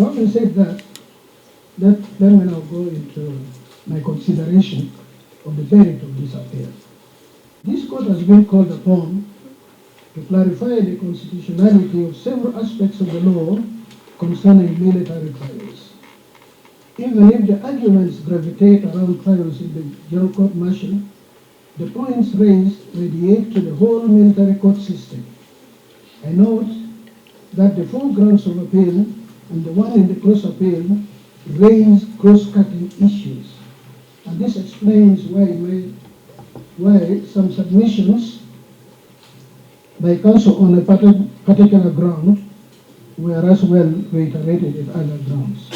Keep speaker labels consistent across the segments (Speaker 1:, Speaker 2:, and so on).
Speaker 1: So having said that, let me now go into my consideration of the merit of this appeal. This court has been called upon to clarify the constitutionality of several aspects of the law concerning military trials. Even if the arguments gravitate around trials in the general court martial, the points raised radiate to the whole military court system. I note that the four grounds of appeal and the one in the cross appeal raise cross-cutting issues, and this explains why some submissions by counsel on a particular ground were as well reiterated in other grounds.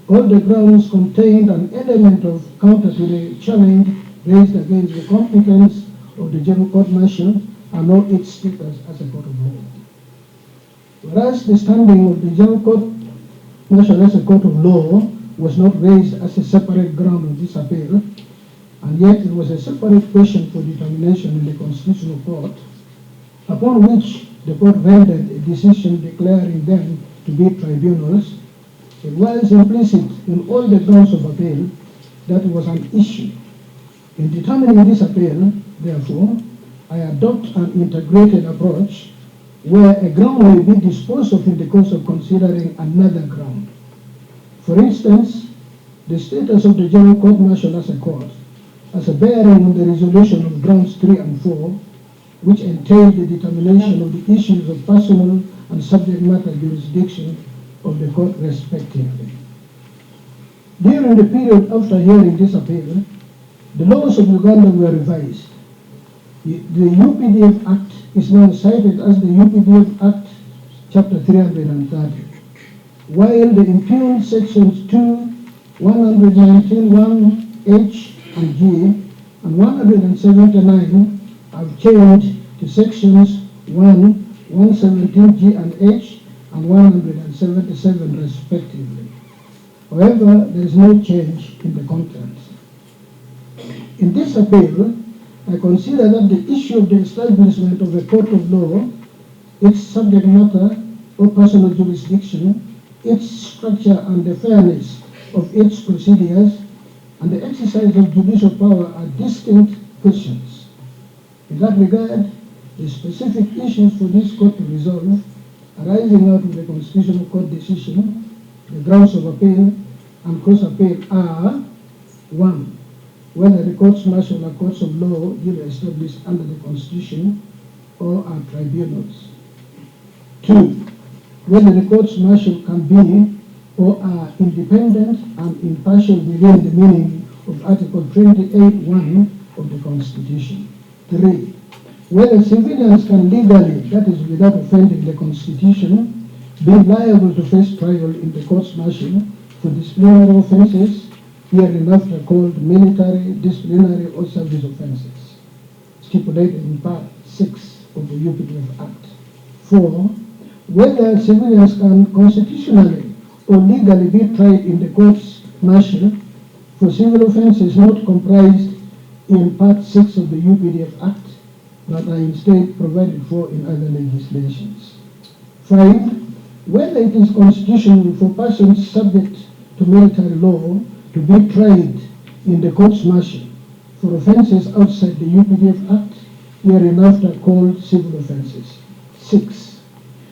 Speaker 1: All the grounds contained an element of counter to the challenge raised against the competence of the general court martial and not its status as a court of law. Whereas the standing of the general court martial as a court of law was not raised as a separate ground of this appeal, and yet it was a separate question for determination in the Constitutional Court, upon which the court rendered a decision declaring them to be tribunals. It was implicit in all the grounds of appeal that it was an issue. In determining this appeal, therefore, I adopt an integrated approach where a ground may be disposed of in the course of considering another ground. For instance, the status of the General Court Martial as a court has a bearing on the resolution of grounds 3 and 4, which entail the determination of the issues of personal and subject matter jurisdiction of the court respectively. During the period after hearing this appeal, the laws of Uganda were revised. The UPDF Act is now cited as the UPDF Act, Chapter 330, while the impugned sections 2, 119(1)H and G, and 179 have changed to sections 1, 117G and H, and 177 respectively. However, there is no change in the content. In this appeal, I consider that the issue of the establishment of a court of law, its subject matter or personal jurisdiction, its structure and the fairness of its procedures, and the exercise of judicial power are distinct questions. In that regard, the specific issues for this court to resolve arising out of the Constitutional Court decision, the grounds of appeal and cross appeal are: 1. Whether the courts martial are courts of law duly established under the Constitution or are tribunals. 2. Whether the courts martial can be or are independent and impartial within the meaning of Article 28(1) of the Constitution. 3. Whether civilians can legally, that is without offending the Constitution, be liable to face trial in the courts martial for disciplinary offences, hereinafter called military, disciplinary, or service offences, stipulated in Part 6 of the UPDF Act. 4. Whether civilians can constitutionally or legally be tried in the courts martial for civil offences not comprised in Part 6 of the UPDF Act, but are instead provided for in other legislations. 5. Whether it is constitutional for persons subject to military law to be tried in the courts martial for offences outside the UPDF Act, hereinafter called civil offences. 6.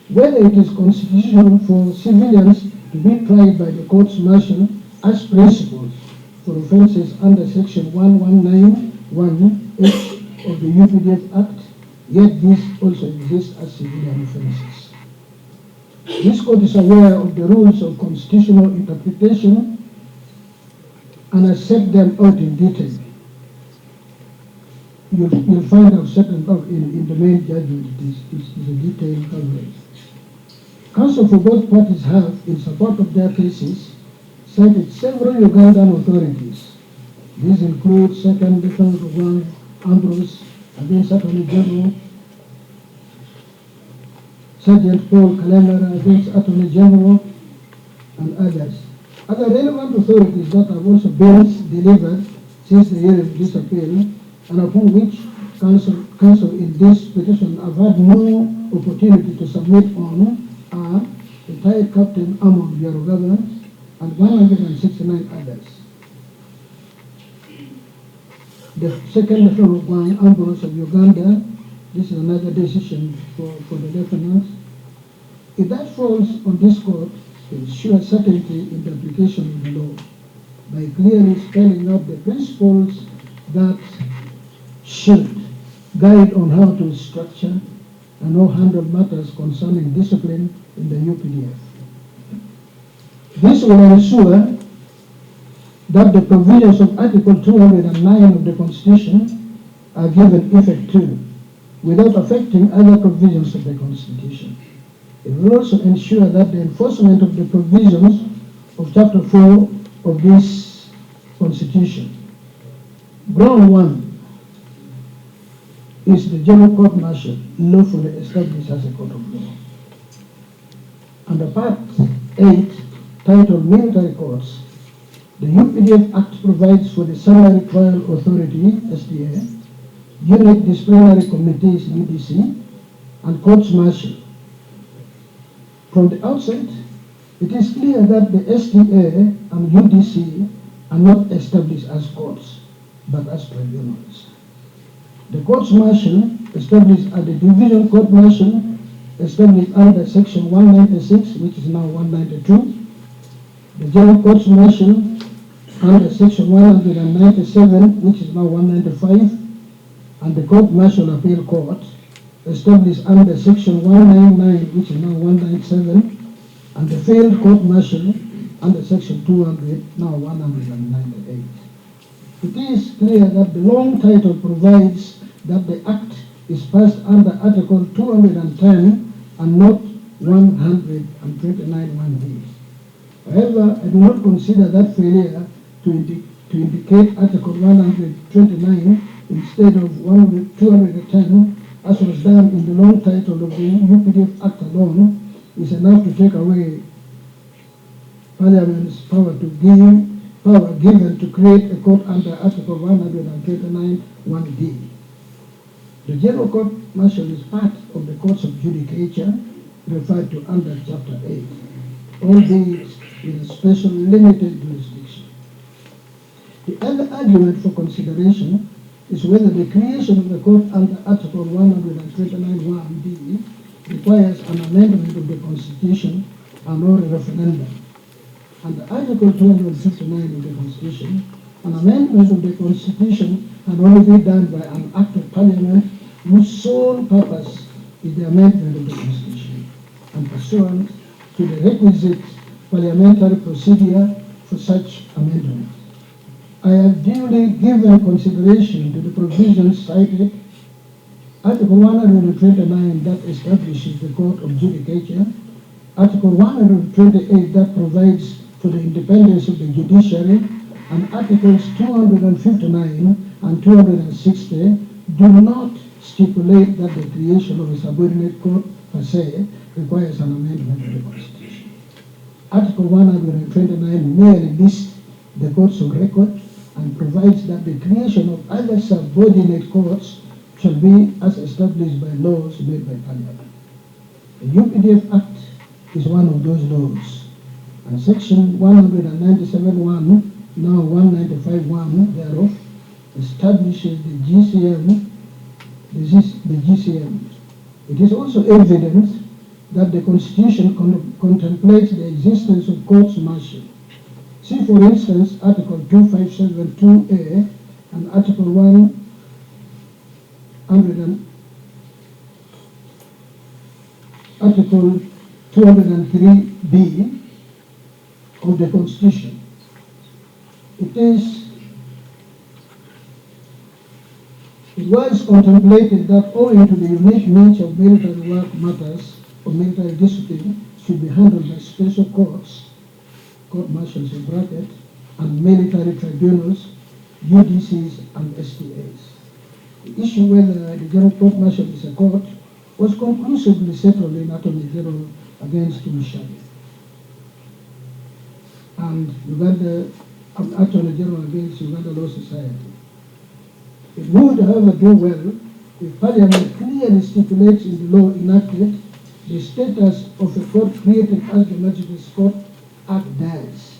Speaker 1: Whether it is constitutional for civilians to be tried by the courts martial as principals for offences under Section 119(1)H of the UPDF Act, yet these also exist as civilian offences. This court is aware of the rules of constitutional interpretation and has set them out in detail. You'll find out set them out in the main judgment. It is a detailed coverage. Counsel for both parties have, in support of their cases, cited several Ugandan authorities. These include 2nd Lieutenant Governor Ambrose against Attorney General, Sergeant Paul Kalemera against Attorney General, and others. Other relevant authorities that have also been delivered since the hearing of this appeal, and upon which counsel in this petition have had no opportunity to submit on, are retired Captain Amon Yarogavans, and 169 others. The second Lieutenant Gwang Ambrose of Uganda, this is another decision for the lieutenants. If that falls on this court, to ensure certainty in the application of the law by clearly spelling out the principles that should guide on how to structure and how handle matters concerning discipline in the UPDF. This will ensure that the provisions of Article 209 of the Constitution are given effect to, without affecting other provisions of the Constitution. It will also ensure that the enforcement of the provisions of Chapter 4 of this Constitution. Ground 1 is the General Court Martial lawfully established as a court of law. Under Part 8, titled Military Courts, the UPDF Act provides for the Summary Trial Authority, STA, Unit Disciplinary Committees, UDC, and Courts Martial. From the outset, it is clear that the STA and UDC are not established as courts, but as tribunals. The Courts Martial, established at the Division Court Martial, established under Section 196, which is now 192, the General Courts Martial under Section 197, which is now 195, and the Court Martial Appeal Court, established under Section 199, which is now 197, and the Field Court Martial under Section 200, now 198. It is clear that the long title provides that the Act is passed under Article 210 and not 129 1D. However, I do not consider that failure to indicate Article 129 instead of 210, as was done in the long title of the UPDF Act alone, is enough to take away Parliament's power given to create a court under Article 129 1D. The General Court Martial is part of the courts of judicature referred to under Chapter 8, albeit with a special limited jurisdiction. The other argument for consideration is whether the creation of the court under Article 129 1D requires an amendment of the Constitution and or a referendum. Under Article 259 of the Constitution, an amendment of the Constitution can only be done by an Act of Parliament whose sole purpose is the amendment of the Constitution and pursuant to the requisite parliamentary procedure for such amendment. I have duly given consideration to the provisions cited, Article 129 that establishes the Court of Judicature, Article 128 that provides for the independence of the judiciary, and Articles 259 and 260 do not stipulate that the creation of a subordinate court per se requires an amendment of the Constitution. Article 129 merely lists the courts of record and provides that the creation of other subordinate courts shall be as established by laws made by Parliament. The UPDF Act is one of those laws, and Section 197(1), now 195(1) thereof, establishes the GCM. It is also evident that the Constitution contemplates the existence of courts martial. See, for instance, Article 2572A and Article 203B of the Constitution. It was contemplated that owing to the unique nature of military work matters or military discipline should be handled by special courts, court martials in bracket, and military tribunals, UDCs and STAs. The issue whether the General Court Martial is a court was conclusively settled in Attorney General against Mushari and Attorney General against Uganda Law Society. It would, however, do well if Parliament clearly stipulates in the law enacted the status of a court created as the Magistrates Court Act does.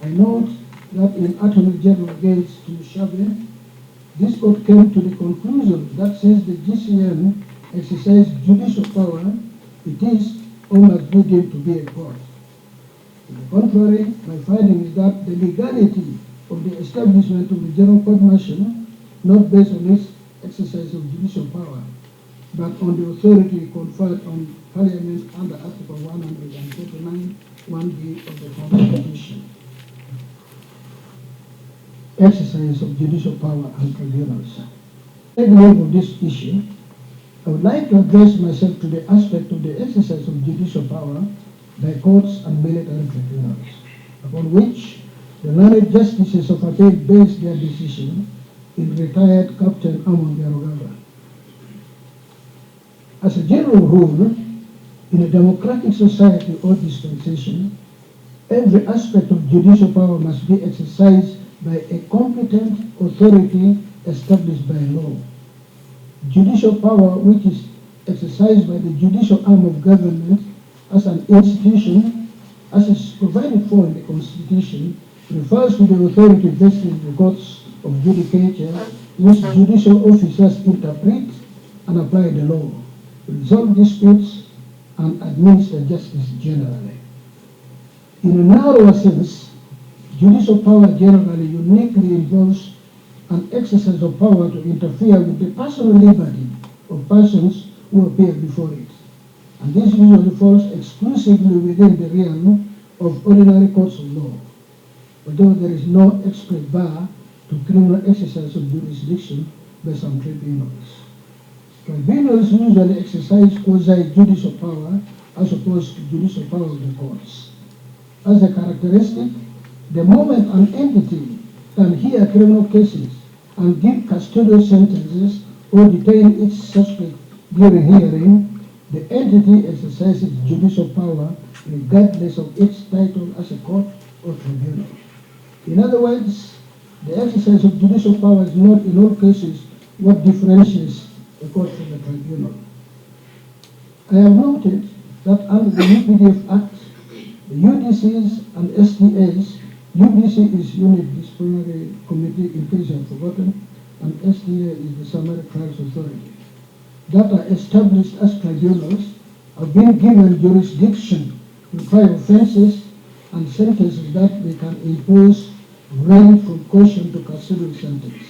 Speaker 1: I note that in Attorney General against Mushabe, this court came to the conclusion that since the GCM exercised judicial power, it is or must be deemed to be a court. To the contrary, my finding is that the legality of the establishment of the General Court Martial, not based on its exercise of judicial power, but on the authority conferred on Parliament under Article 149, 1B of the Constitution. Exercise of judicial power and tribunals. Taking note of this issue, I would like to address myself to the aspect of the exercise of judicial power by courts and military tribunals, upon which the learned justices of appeal based their decision in retired Captain Amon Yarogaba. As a general rule, in a democratic society or dispensation, every aspect of judicial power must be exercised by a competent authority established by law. Judicial power, which is exercised by the judicial arm of government as an institution, as is provided for in the Constitution, refers to the authority vested in the courts of judicature, which judicial officers interpret and apply the law, resolve disputes, and administer justice generally. In a narrower sense, judicial power generally uniquely involves an exercise of power to interfere with the personal liberty of persons who appear before it. And this usually falls exclusively within the realm of ordinary courts of law, although there is no express bar to criminal exercise of jurisdiction by some tribunals. Tribunals usually exercise quasi-judicial power as opposed to judicial power of the courts. As a characteristic, the moment an entity can hear criminal cases and give custodial sentences or detain its suspect during hearing, the entity exercises judicial power regardless of its title as a court or tribunal. In other words, the exercise of judicial power is not in all cases what differentiates a court from a tribunal. I have noted that under the UPDF Act, the UDCs and STAs, UDC is Unit Disciplinary Committee in case you have forgotten, and STA is the Summary Trials Authority, that are established as tribunals, have been given jurisdiction to try offenses and sentences that they can impose range from caution to custodial sentence.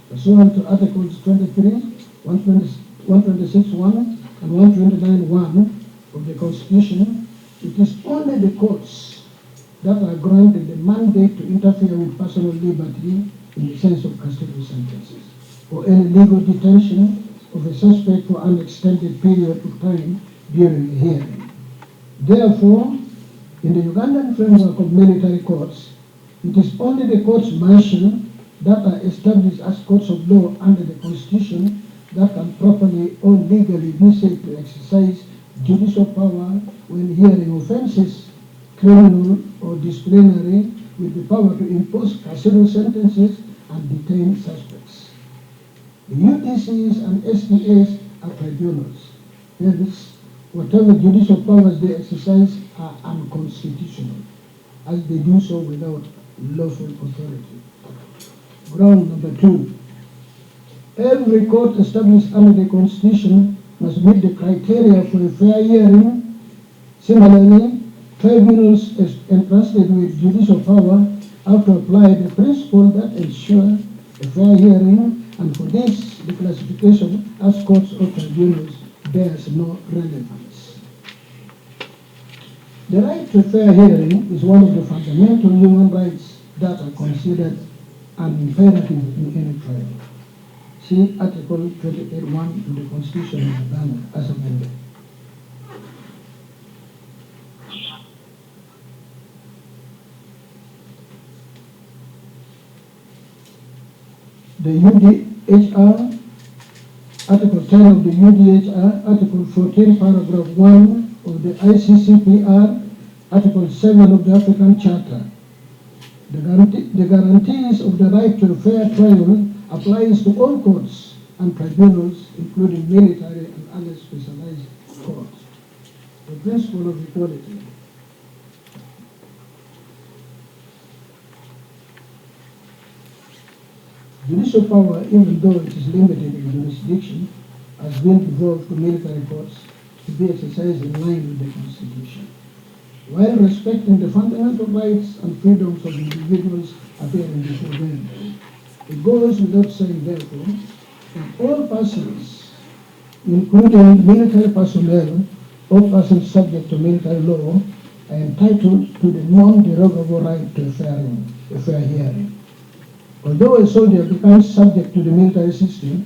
Speaker 1: Pursuant to Articles 23, 126.1 and 129.1 of the Constitution, it is only the courts that are granted the mandate to interfere with personal liberty in the sense of custodial sentences, or any legal detention of a suspect for an extended period of time during a hearing. Therefore, in the Ugandan framework of military courts, it is only the courts martial that are established as courts of law under the Constitution that can properly or legally be said to exercise judicial power when hearing offenses, criminal or disciplinary, with the power to impose custodial sentences and detain suspects. The UDCs and STAs are tribunals. Hence, whatever judicial powers they exercise are unconstitutional, as they do so without lawful authority. Ground number 2. Every court established under the Constitution must meet the criteria for a fair hearing. Similarly, tribunals entrusted with judicial power have to apply the principle that ensure a fair hearing, and for this, the classification as courts or tribunals bears no relevance. The right to fair hearing is one of the fundamental human rights that are considered an imperative in any trial. See Article 28.1 of the Constitution of Uganda as amended. The UDHR, Article 10 of the UDHR, Article 14, Paragraph 1 of the ICCPR, Article 7 of the African Charter. The guarantees of the right to a fair trial applies to all courts and tribunals, including military and other specialized courts. principle of equality. Judicial power, even though it is limited in jurisdiction, has been devolved to military courts to be exercised in line with the Constitution, while respecting the fundamental rights and freedoms of individuals appearing before them. It goes without saying, therefore, that all persons, including military personnel or persons subject to military law, are entitled to the non-derogable right to a fair hearing. Although a soldier becomes subject to the military system,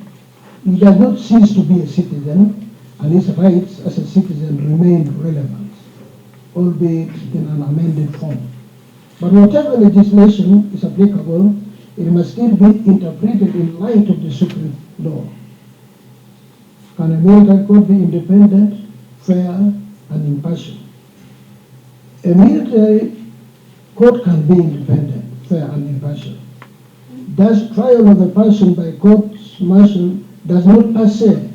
Speaker 1: he does not cease to be a citizen, and his rights as a citizen remain relevant, albeit in an amended form. But whatever legislation is applicable, it must still be interpreted in light of the supreme law. Can a military court be independent, fair, and impartial? A military court can be independent, fair, and impartial. Thus, trial of a person by court-martial does not per se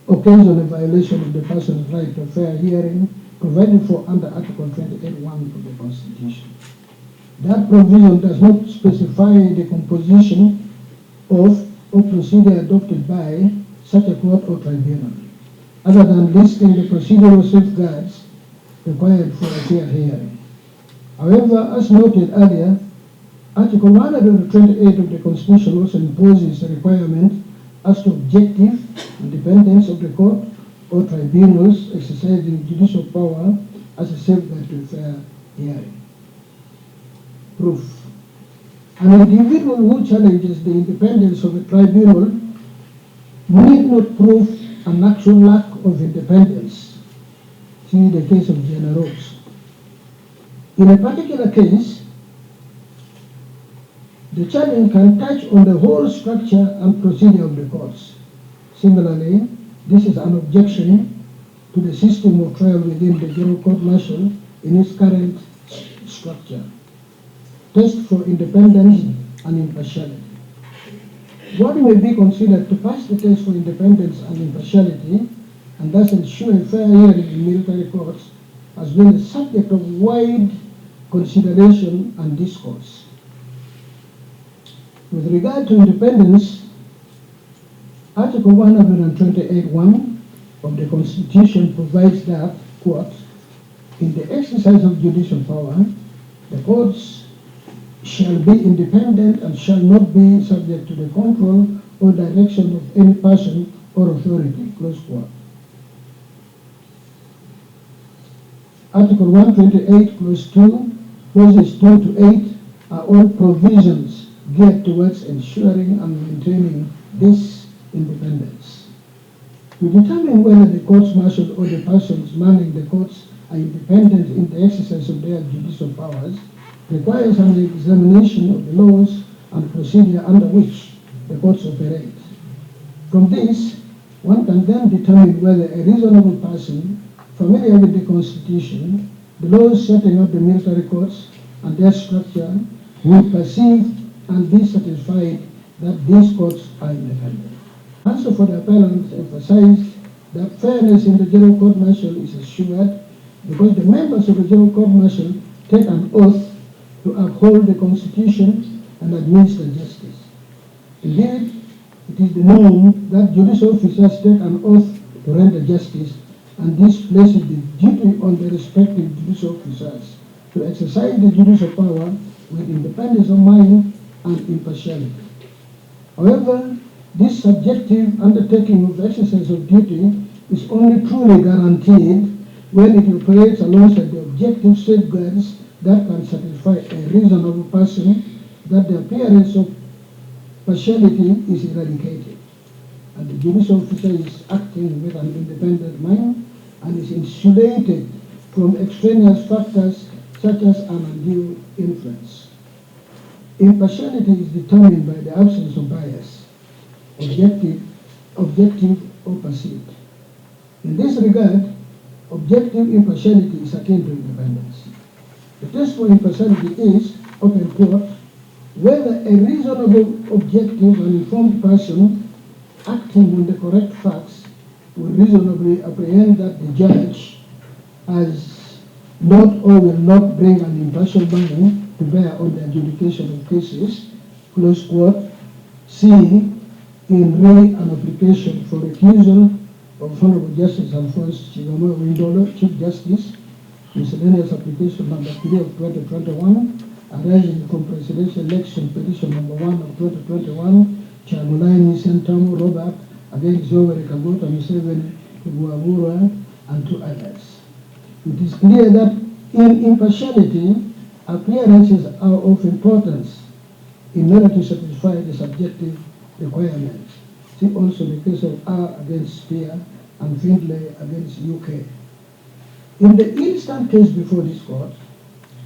Speaker 1: occasion a violation of the person's right to fair hearing provided for under Article 28(1) of the Constitution. That provision does not specify the composition of or procedure adopted by such a court or tribunal, other than listing the procedural safeguards required for a fair hearing. However, as noted earlier, Article 128 of the Constitution also imposes a requirement as to objective independence of the court or tribunals exercising judicial power as a safeguard to a fair hearing. Proof. An individual who challenges the independence of a tribunal need not prove an actual lack of independence. See the case of Generals. In a particular case, the challenge can touch on the whole structure and procedure of the courts. Similarly, this is an objection to the system of trial within the General Court Martial in its current structure. Test for independence and impartiality. What may be considered to pass the test for independence and impartiality, and thus ensure a fair hearing in military courts, has been a subject of wide consideration and discourse. With regard to independence, Article 128(1) of the Constitution provides that, quote, in the exercise of judicial power, the courts shall be independent and shall not be subject to the control or direction of any person or authority, close quote. Article 128, clause 2, clauses 2 to 8 are all provisions geared towards ensuring and maintaining this independence. To determine whether the courts martial or the persons manning the courts are independent in the exercise of their judicial powers requires an examination of the laws and procedure under which the courts operate. From this, one can then determine whether a reasonable person familiar with the Constitution, the laws setting up the military courts and their structure will perceive and be satisfied that these courts are independent. Answer for the appellant emphasized that fairness in the General Court Martial is assured because the members of the General Court Martial take an oath to uphold the Constitution and administer justice. Indeed, it is the norm that judicial officers take an oath to render justice, and this places the duty on the respective judicial officers to exercise the judicial power with independence of mind and impartiality. However, this subjective undertaking of exercise of duty is only truly guaranteed when it operates alongside the objective safeguards that can satisfy a reasonable person that the appearance of partiality is eradicated, and the judicial officer is acting with an independent mind and is insulated from extraneous factors such as an undue influence. Impartiality is determined by the absence of bias, objective or perceived. In this regard, objective impartiality is akin to independence. The test for impartiality is, open quote, whether a reasonable, objective, and informed person acting on the correct facts will reasonably apprehend that the judge as not or will not bring an impartial mind to bear on the adjudication of cases, close quote. C. In re an application for recusal of Honorable Justice Alphonse Chigamo Windolo, Chief Justice, miscellaneous application number 3 of 2021, arising from presidential election petition number 1 of 2021, Chamulaini Sentamu Robert against Yoweri Kaguta Museveni, Iguabura, and 2 others. It is clear that in impartiality, appearances are of importance in order to satisfy the subjective requirements. See also the case of R against Spear and Findlay against UK. In the instant case before this court,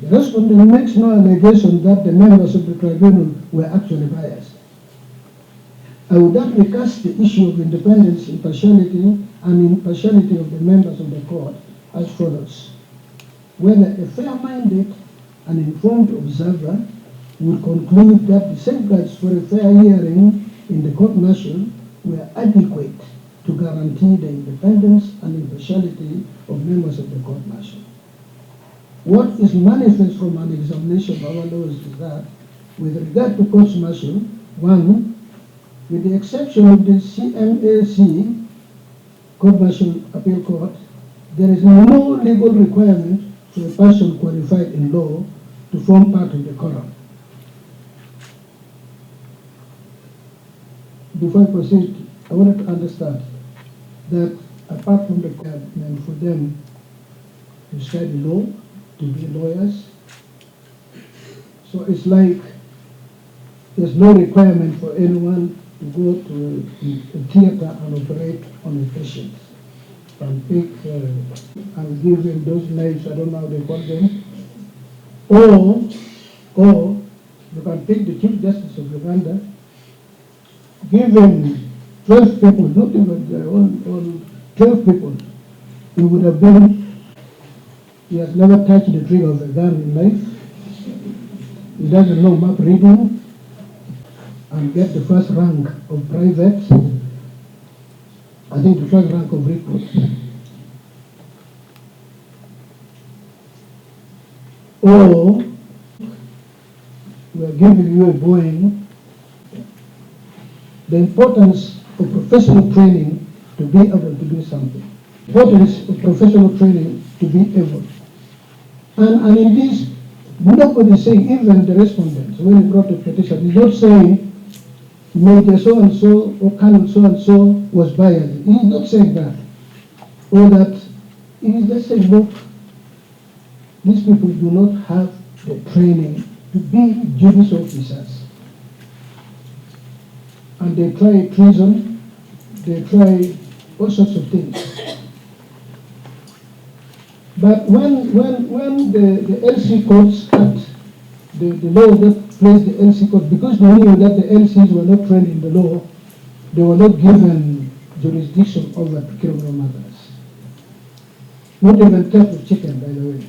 Speaker 1: the respondent makes no allegation that the members of the tribunal were actually biased. I would then recast the issue of independence, impartiality, and impartiality of the members of the court as follows. Whether a fair-minded and informed observer would conclude that the safeguards for a fair hearing in the court-martial were adequate to guarantee the independence and impartiality of members of the court-martial. What is manifest from an examination of our laws is that, with regard to court-martial, 1, with the exception of the CMAC, Court-Martial Appeal Court, there is no legal requirement for a person qualified in law to form part of the quorum. Before I proceed, I wanted to understand that apart from the requirement for them to study law, to be lawyers, so it's like there's no requirement for anyone to go to a theater and operate on a patient and pick and give him those names, I don't know how they call them, or you can pick the Chief Justice of Uganda, give him 12 people, not even their own 12 people. He would have been, he has never touched the trigger of a gun in life. He doesn't know map reading and get the first rank of private. I think the first rank of recruit. Or we are giving you a Boeing. The importance of professional training to be able to do something. Importance of professional training to be able. And in this, nobody is saying, even the respondents, when he brought the petition, he's not saying Major so-and-so or Colonel so-and-so was biased. He's not saying that. Or that he's just saying, look, these people do not have the training to be justice officers. And they try treason, they try all sorts of things. But when the LC courts had the law that placed the LC court, because they knew that the LCs were not trained in the law, they were not given jurisdiction over criminal matters. Not even theft of chicken, by the way.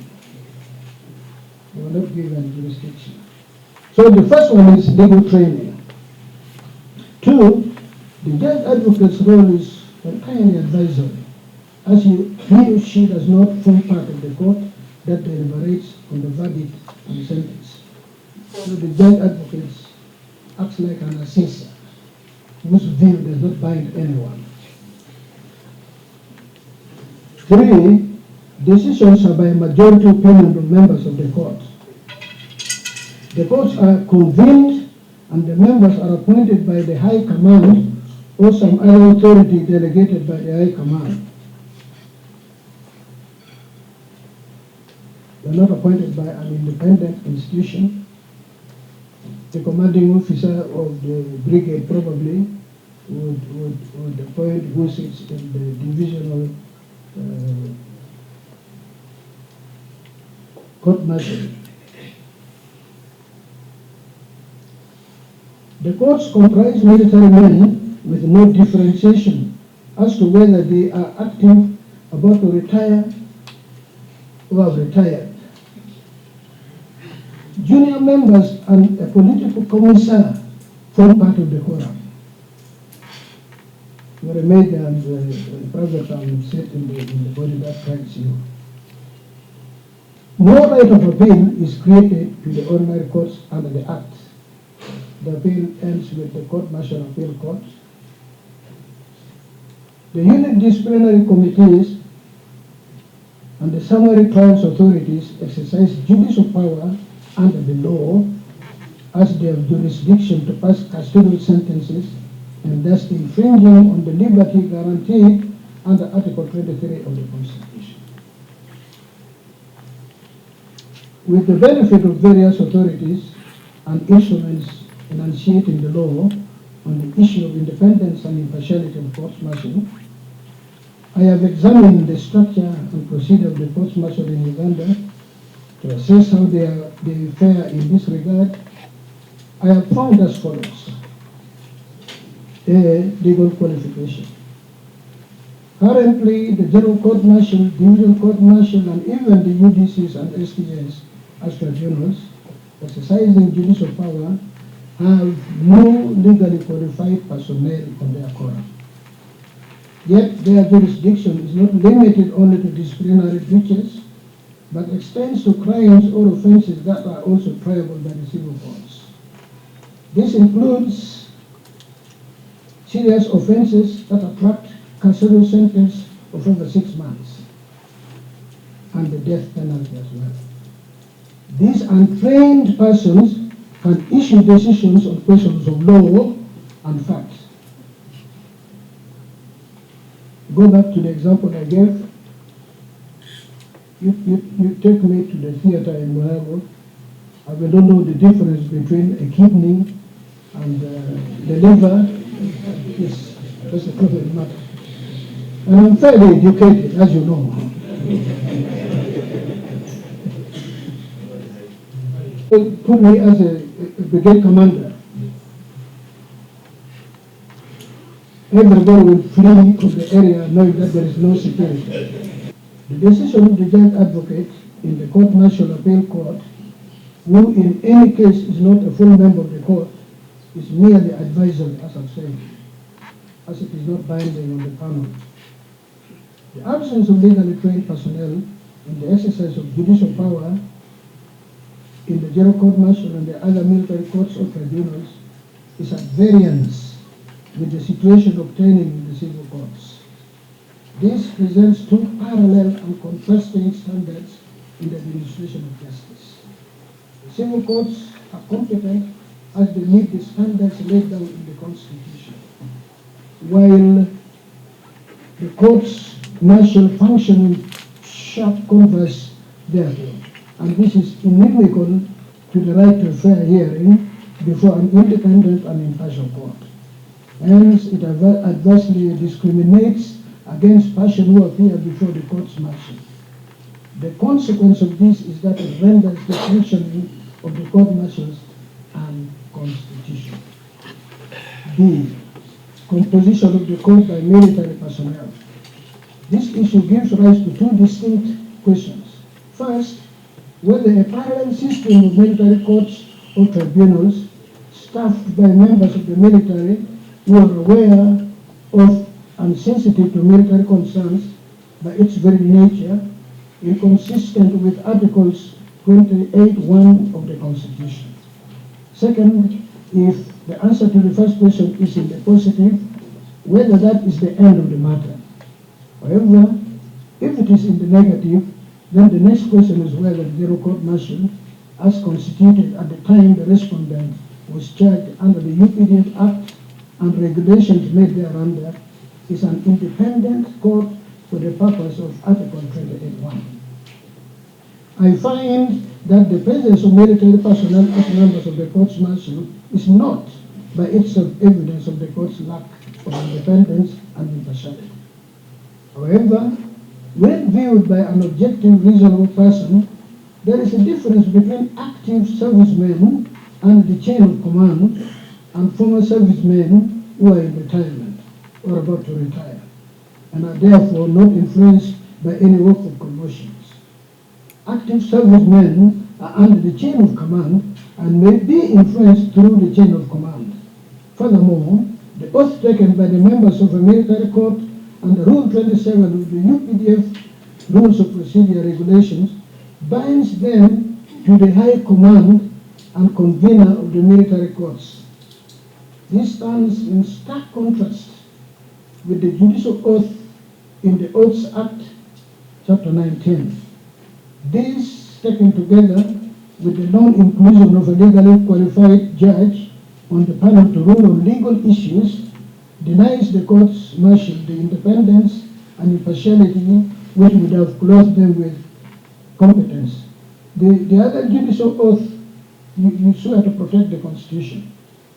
Speaker 1: They were not given jurisdiction. So the first one is legal training. 2, the judge advocate's role is entirely advisory, as he or she does not form part of the court that deliberates on the verdict and sentence. So the judge advocate acts like an assessor whose view does not bind anyone. 3, decisions are by majority opinion of members of the court. The courts are convened and the members are appointed by the High Command or some other authority delegated by the High Command. They are not appointed by an independent institution. The commanding officer of the brigade probably would appoint who sits in the divisional court-martial. The courts comprise military men with no differentiation as to whether they are active, about to retire, or have retired. Junior members and a political commissar form part of the quorum. You're a major and a private and sit in the body that guides you. No right of appeal is created to the ordinary courts under the Act. The appeal ends with the court-martial appeal court. The unit disciplinary committees and the summary trials authorities exercise judicial power under the law as they have jurisdiction to pass custodial sentences and thus infringing on the liberty guaranteed under Article 23 of the Constitution. With the benefit of various authorities and instruments enunciating the law on the issue of independence and impartiality of courts-martial, I have examined the structure and procedure of the courts-martial in Uganda to assess how they fare in this regard. I have found as follows: A, legal qualification. Currently, the General Court-Martial, Divisional Court-Martial, and even the UDCs and STS as tribunals exercising judicial power have no legally qualified personnel on their court. Yet their jurisdiction is not limited only to disciplinary breaches, but extends to crimes or offenses that are also triable by the civil courts. This includes serious offenses that attract custodial sentence of over 6 months and the death penalty as well. These untrained persons can issue decisions on questions of law and facts. Go back to the example I gave. You take me to the theater in Mohago. I don't know the difference between a kidney and the liver. That's a problem matter. And I'm fairly educated, as you know. They put me as a brigade commander. Everybody will flee from the area knowing that there is no security. The decision of the joint advocate in the court-martial appeal court, who in any case is not a full member of the court, is merely advisory, as I've said, as it is not binding on the panel. The absence of legally trained personnel in the exercise of judicial power in the general court-martial and the other military courts or tribunals is at variance with the situation obtaining in the civil courts. This presents two parallel and contrasting standards in the administration of justice. The civil courts are competent as they meet the standards laid down in the Constitution, while the courts martial function in sharp converse therefore, and this is inimical to the right to a fair hearing before an independent and impartial court. Hence, it adversely discriminates against persons who appear before the courts martial. The consequence of this is that it renders the functioning of the court martials unconstitutional. B. Composition of the court by military personnel. This issue gives rise to two distinct questions. First, whether a parallel system of military courts or tribunals staffed by members of the military who are aware of and sensitive to military concerns by its very nature, inconsistent with Articles 28(1) of the Constitution. Second, if the answer to the first question is in the positive, whether that is the end of the matter. However, if it is in the negative, then the next question is whether the General Court-Martial, as constituted at the time the respondent was charged under the UPDF Act and regulations made thereunder, is an independent court for the purpose of Article 28(1). I find that the presence of military personnel as members of the courts martial is not by itself evidence of the court's lack of independence and impartiality. However, when viewed by an objective, reasonable person, there is a difference between active servicemen and the chain of command and former servicemen who are in retirement or about to retire and are therefore not influenced by any work of promotions. Active servicemen are under the chain of command and may be influenced through the chain of command. Furthermore, the oath taken by the members of a military court under Rule 27 of the UPDF Rules of Procedure Regulations binds them to the high command and convener of the military courts. This stands in stark contrast with the judicial oath in the Oaths Act, Chapter 19. This, taken together with the non-inclusion of a legally qualified judge on the panel to rule on legal issues, denies the courts martial the independence and impartiality which would have clothed them with competence. The other judicial oath, you swear to protect the Constitution.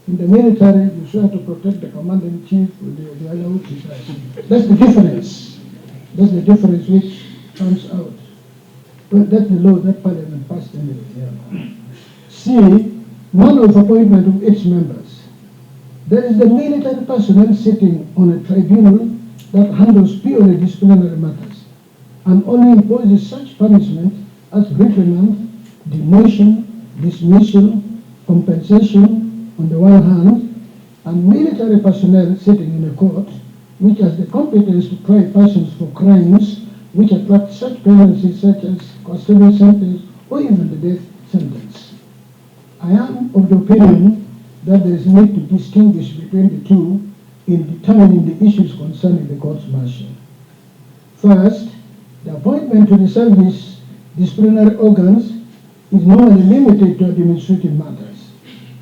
Speaker 1: In the military, you swear to protect the commander-in-chief with the other officers. That's the difference. That's the difference which comes out. But that's the law that Parliament passed anyway. Yeah. C, manner of appointment of its members. There is the military personnel sitting on a tribunal that handles purely disciplinary matters and only imposes such punishment as reprimand, demotion, dismissal, compensation on the one hand, and military personnel sitting in a court which has the competence to try persons for crimes which attract such penalties such as custodial sentence or even the death sentence. I am of the opinion that there is need to distinguish between the two in determining the issues concerning the courts martial. First, the appointment to the service disciplinary organs is normally limited to administrative matters,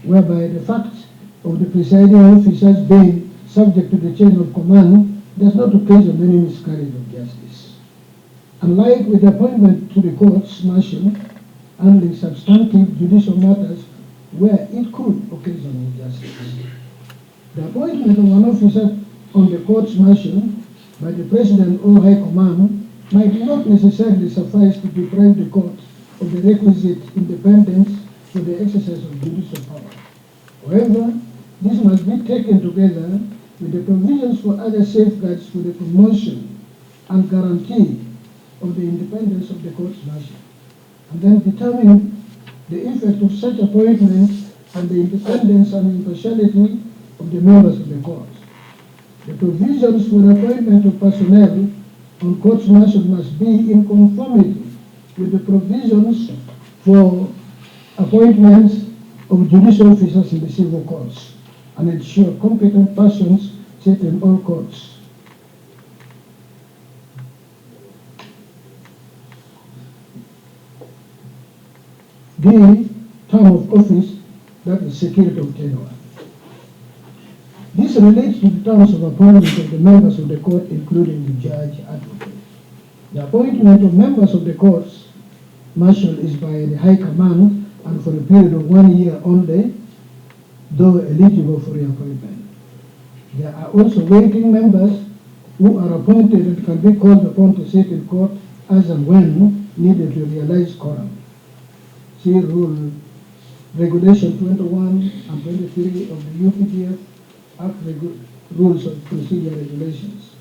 Speaker 1: whereby the fact of the presiding officers being subject to the chain of command does not occasion any miscarriage of justice. Unlike with the appointment to the courts martial handling substantive judicial matters where it could occasion injustice. The appointment of an officer on the courts martial by the President or High Command might not necessarily suffice to deprive the court of the requisite independence for the exercise of judicial power. However, this must be taken together with the provisions for other safeguards for the promotion and guarantee of the independence of the courts martial, and then determine the effect of such appointments and the independence and impartiality of the members of the court. The provisions for the appointment of personnel on courts martial must be in conformity with the provisions for appointments of judicial officers in the civil courts and ensure competent persons sit in all courts. The term of office, that is security of tenure. This relates to the terms of appointment of the members of the court, including the judge advocate. The appointment of members of the courts martial is by the High Command and for a period of 1 year only, though eligible for reappointment. There are also waiting members who are appointed and can be called upon to sit in court as and when needed to realize quorum. See Regulation 21 and 23 of the UPDF Act Rules of Procedure Regulations.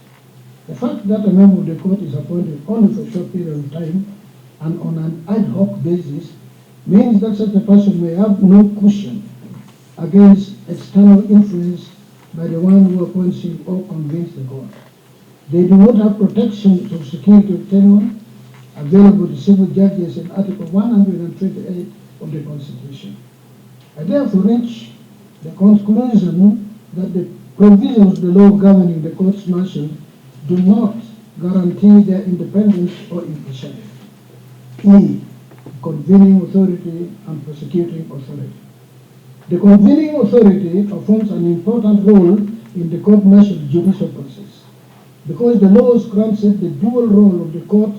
Speaker 1: The fact that a member of the court is appointed only for a short period of time and on an ad hoc basis means that such a person may have no cushion against external influence by the one who appoints him or convenes the court. They do not have protections of security of tenure available to civil judges in Article 128 of the Constitution. I therefore reach the conclusion that the provisions of the law governing the courts martial do not guarantee their independence or impartiality. E. Convening authority and prosecuting authority. The convening authority performs an important role in the court martial judicial process because the laws grants it the dual role of the court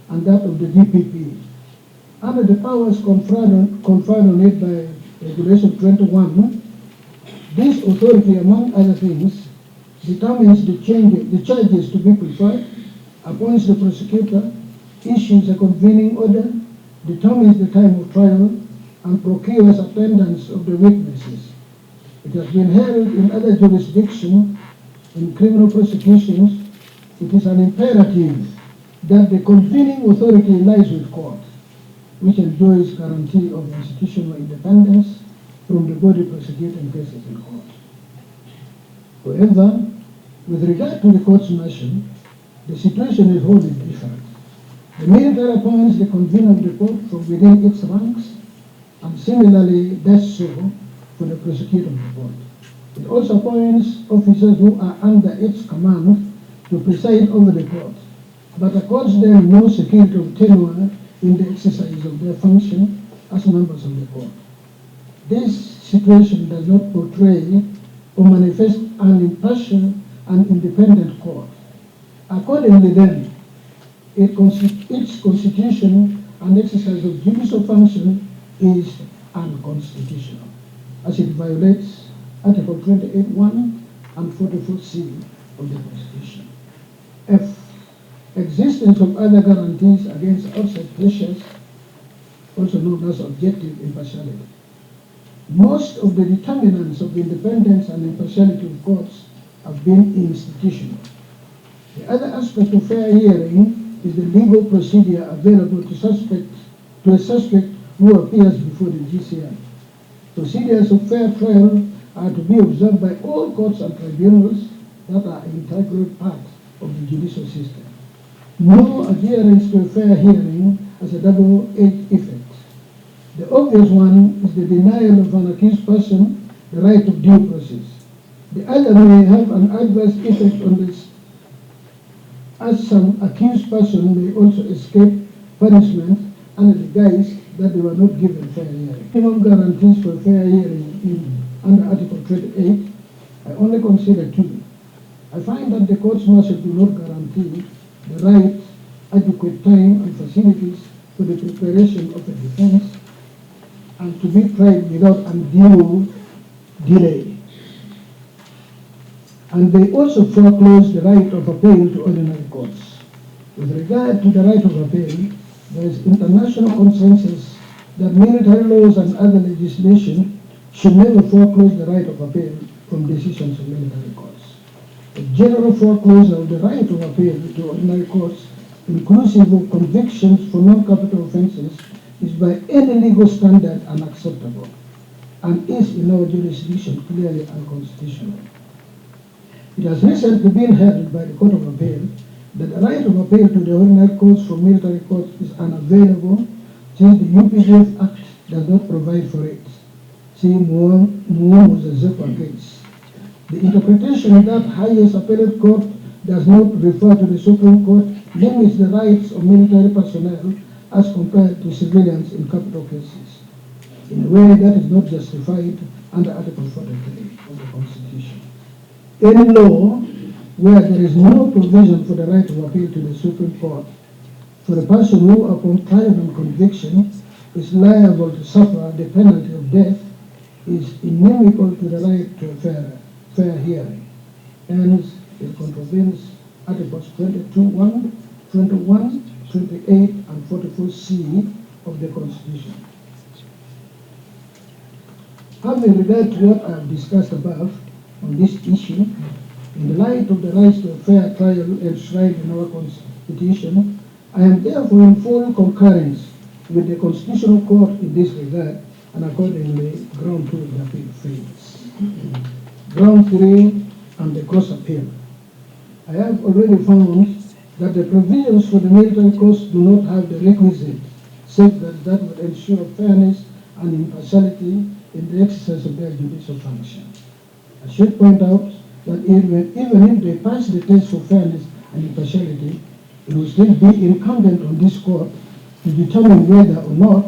Speaker 1: and that of the DPP. Under the powers conferred on it by Regulation 21, this authority, among other things, determines the charges to be preferred, appoints the prosecutor, issues a convening order, determines the time of trial, and procures attendance of the witnesses. It has been held in other jurisdictions, in criminal prosecutions, it is an imperative that the convening authority lies with court, which enjoys guarantee of institutional independence from the body prosecuting cases in court. However, with regard to the courts martial, the situation is wholly different. The military appoints the convener of the court from within its ranks, and similarly does so for the prosecutor of the court. It also appoints officers who are under its command to preside over the court, but accords them no security of tenure in the exercise of their function as members of the court. This situation does not portray or manifest an impartial and independent court. Accordingly then, its constitution and exercise of judicial function is unconstitutional, as it violates Article 28(1) and 44(c) of the Constitution. F. Existence of other guarantees against outside pressures, also known as objective impartiality. Most of the determinants of the independence and impartiality of courts have been institutional. The other aspect of fair hearing is the legal procedure available to a suspect who appears before the GCI. Procedures of fair trial are to be observed by all courts and tribunals that are an integral part of the judicial system. No adherence to a fair hearing has a double-edged effect. The obvious one is the denial of an accused person the right of due process. The other may have an adverse effect on this, as some accused person may also escape punishment under the guise that they were not given fair hearing. Minimum guarantees for fair hearing under Article 28, I only consider two. I find that the courts martial do not guarantee the right, adequate time and facilities for the preparation of a defense and to be tried without undue delay. And they also foreclose the right of appeal to ordinary courts. With regard to the right of appeal, there is international consensus that military laws and other legislation should never foreclose the right of appeal from decisions of military courts. A general foreclosure of the right of appeal to ordinary courts, inclusive of convictions for non-capital offences, is by any legal standard unacceptable and is in our jurisdiction clearly unconstitutional. It has recently been held by the Court of Appeal that the right of appeal to the ordinary courts from military courts is unavailable since the UPDF Act does not provide for it. See Muamuza case. The interpretation that highest appellate court does not refer to the Supreme Court limits the rights of military personnel as compared to civilians in capital cases, in a way that is not justified under Article 43 of the Constitution. Any law where there is no provision for the right of appeal to the Supreme Court for a person who, upon trial and conviction, is liable to suffer the penalty of death is inimical to the right to a fair hearing. Hence, it contravenes Articles 22(1), 21, 28, and 44(c) of the Constitution. Having regard to what I have discussed above on this issue, in the light of the rights to a fair trial enshrined in our Constitution, I am therefore in full concurrence with the Constitutional Court in this regard, and accordingly, ground 2 of the appeal fails. Ground 3 and the cross appeal. I have already found that the provisions for the military courts do not have the requisite safeguards that would ensure fairness and impartiality in the exercise of their judicial function. I should point out that even if they pass the test for fairness and impartiality, it will still be incumbent on this court to determine whether or not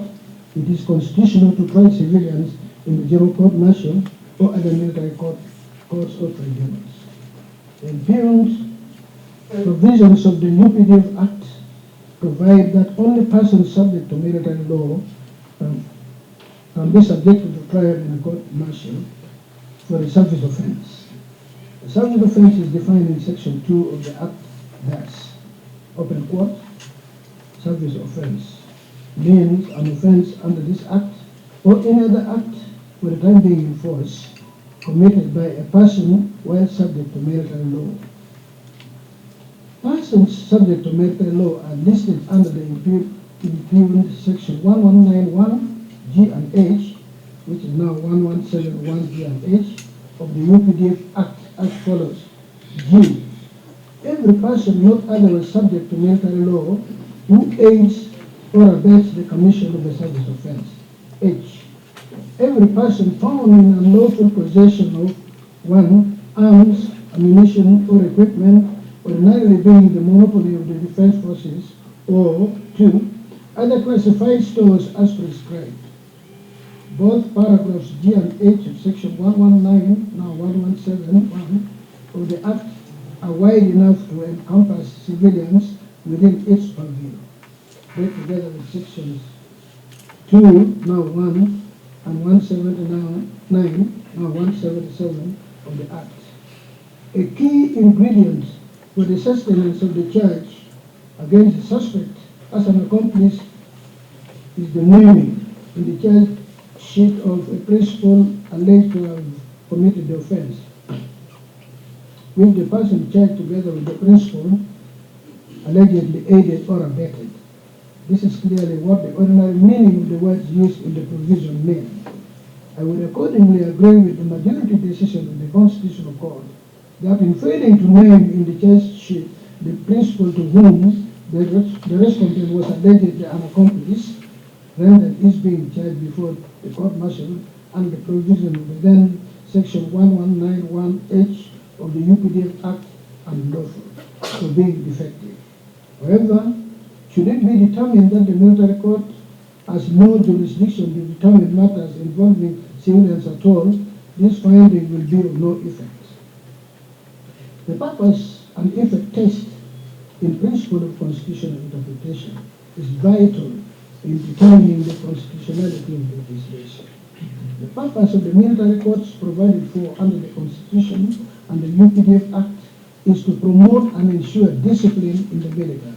Speaker 1: it is constitutional to try civilians in the general court martial or other military courts or tribunals. The impugned provisions of the UPDF Act provide that only persons subject to military law can be subjected to trial in a court martial for a service offense. The service offense is defined in Section 2 of the Act thus, open quote, service offense means an offense under this Act or any other Act for the time being in force committed by a person while subject to military law. Persons subject to military law are listed under the impugned Section 1191 G and H, which is now 1171 G and H of the UPDF Act as follows. G. Every person not otherwise subject to military law who aids or abets the commission of a service offense. H. Every person found in unlawful possession of 1. Arms, ammunition, or equipment ordinarily being the monopoly of the defense forces, or 2. Other classified stores as prescribed. Both paragraphs G and H of section 119, now 1171 of the Act are wide enough to encompass civilians within its purview. Read together with sections 2, now 1, and 179, now 177 of the Act. A key ingredient for the sustenance of the charge against the suspect as an accomplice is the naming in the charge sheet of a principal alleged to have committed the offense, which the person charged together with the principal allegedly aided or abetted. This is clearly what the ordinary meaning of the words used in the provision mean. I would accordingly agree with the majority decision of the Constitutional Court that in failing to name in the charge sheet the principal to whom the respondent was allegedly an accomplice, rendered is being charged before the court-martial and the provision of the then section 1191H of the UPDF Act unlawful for being defective. However, should it be determined that the military court has no jurisdiction to determine matters involving civilians at all, this finding will be of no effect. The purpose and effect test in principle of constitutional interpretation is vital in determining the constitutionality of the legislation. The purpose of the military courts provided for under the Constitution and the UPDF Act is to promote and ensure discipline in the military.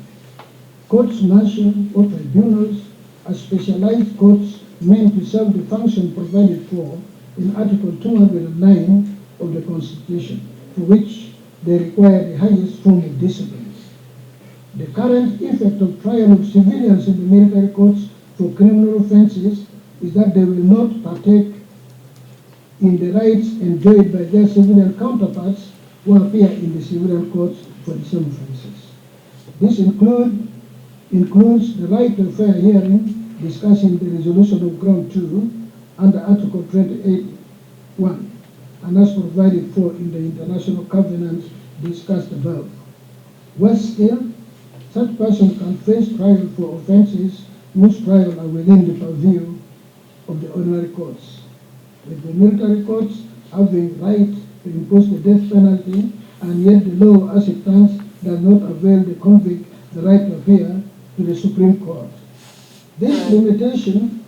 Speaker 1: Courts martial or tribunals are specialized courts meant to serve the function provided for in Article 209 of the Constitution, for which they require the highest form of discipline. The current effect of trial of civilians in the military courts for criminal offenses is that they will not partake in the rights enjoyed by their civilian counterparts who appear in the civilian courts for the same offenses. This includes the right to fair hearing discussing the resolution of ground 2 under Article 28(1) and as provided for in the international covenants discussed above. Worse still, such persons can face trial for offenses whose trial are within the purview of the ordinary courts, with the military courts having right to impose the death penalty, and yet the law as it stands does not avail the convict the right to appear to the Supreme Court. This limitation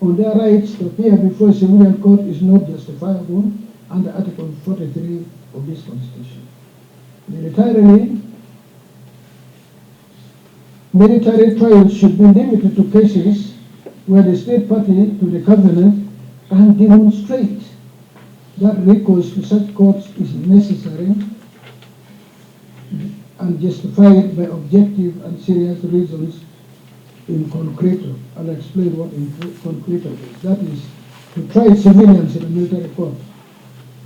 Speaker 1: on their rights to appear before a civilian court is not justifiable under Article 43 of this Constitution. Military trials should be limited to cases where the state party to the covenant can demonstrate that recourse to such courts is necessary and justified by objective and serious reasons in concreto. I'll explain what in concreto is. That is, to try civilians in a military court,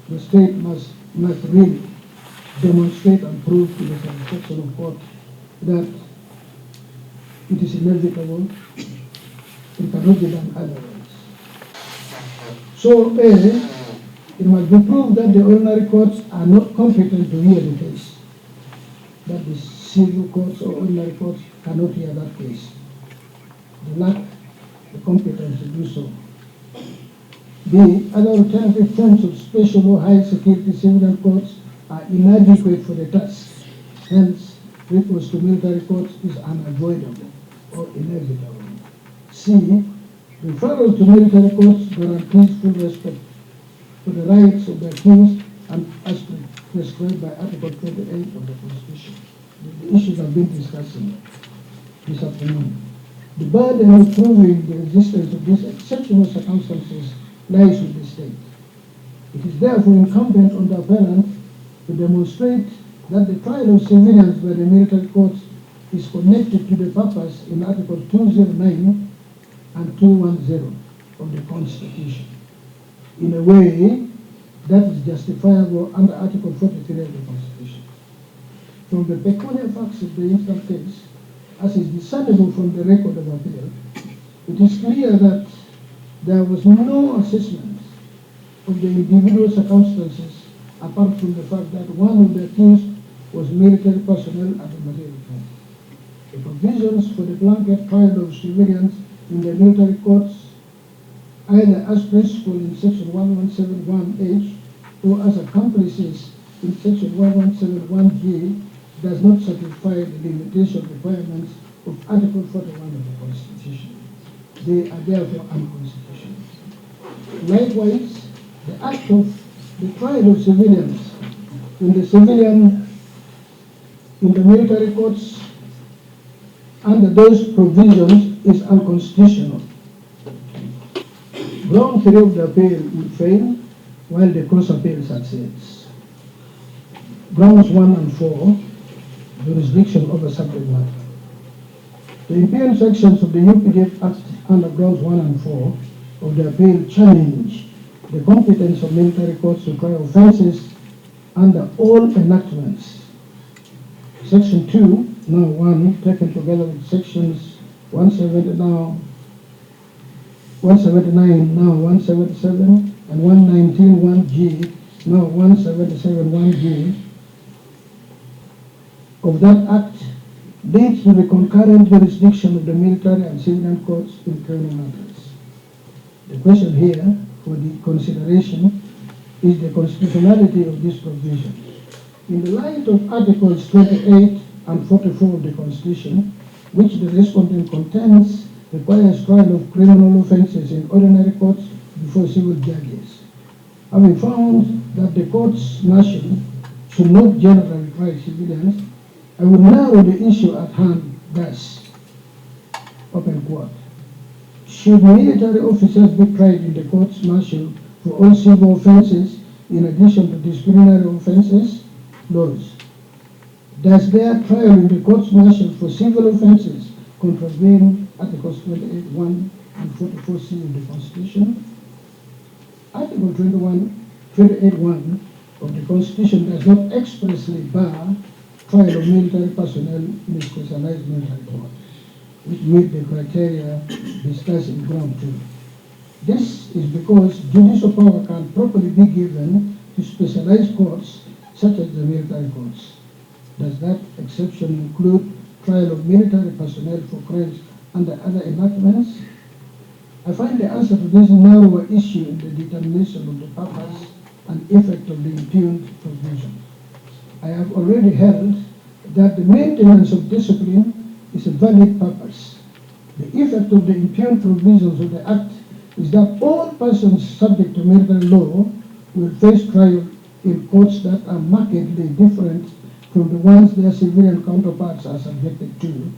Speaker 1: the state must really demonstrate and prove to the satisfaction of court that it is inevitable, it cannot be done otherwise. So, it must be proved that the ordinary courts are not competent to hear the case, that the civil courts or ordinary courts cannot hear that case. They lack the competence to do so. The other alternative forms of special or high security civilian courts are inadequate for the task. Hence, recourse to military courts is unavoidable or inevitable. C. Referral to military courts guarantees full respect for the rights of the accused and as prescribed by Article 28 of the Constitution. The issues have been discussed this afternoon. The burden of proving the existence of these exceptional circumstances lies with the state. It is therefore incumbent on the appellant to demonstrate that the trial of civilians by the military courts is connected to the purpose in Article 209 and 210 of the Constitution in a way that is justifiable under Article 43 of the Constitution. From the peculiar facts of the instant case, as is discernible from the record of appeal, it is clear that there was no assessment of the individual circumstances apart from the fact that one of the accused was military personnel at the material time. The provisions for the blanket trial of civilians in the military courts, either as principle in section 1171H or as accomplices in section 1171G, does not satisfy the limitation requirements of Article 41 of the Constitution. They are therefore unconstitutional. Likewise, the act of the trial of civilians in the military courts under those provisions is unconstitutional. Ground 3 of the appeal will fail, while the cross appeal succeeds. Grounds 1 and 4, jurisdiction over subject matter. The impugned sections of the UPDF Act under grounds 1 and 4 of the appeal challenge the competence of military courts to try offences under all enactments. Section 2, now 1, taken together with sections 179, now 177, and 119, 1G, now 177, 1G, of that act leads to the concurrent jurisdiction of the military and civilian courts in criminal matters. The question here for the consideration is the constitutionality of this provision. In the light of Articles 28 and 44 of the Constitution, which the respondent contends requires trial of criminal offences in ordinary courts before civil judges, having found that the courts martial should not generally try civilians, I would narrow the issue at hand thus, open quote, should military officers be tried in the courts martial for all civil offences in addition to disciplinary offences? Clause. Does their trial in the courts martial for civil offences contravene Articles 28.1 and 44C of the Constitution? Article 28.1 of the Constitution does not expressly bar trial of military personnel in a specialized military court, which meet the criteria discussed in ground 2. This is because judicial power can properly be given to specialized courts such as the military courts. Does that exception include trial of military personnel for crimes under other enactments? I find the answer to this narrower issue in the determination of the purpose and effect of the impugned provision. I have already held that the maintenance of discipline is a valid purpose. The effect of the impugned provisions of the Act is that all persons subject to military law will face trial in courts that are markedly different from the ones their civilian counterparts are subjected to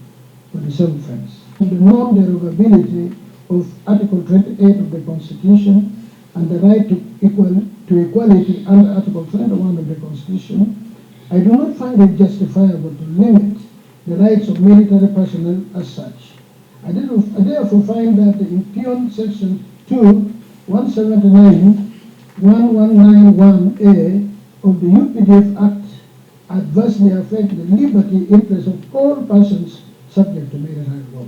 Speaker 1: for the same offense. The non-derogability of Article 28 of the Constitution and the right to equality under Article 21 of the Constitution, I do not find it justifiable to limit the rights of military personnel as such. I therefore find that the impugned Section 2, 179, 1191A of the UPDF Act adversely affect the liberty interests of all persons subject to military law.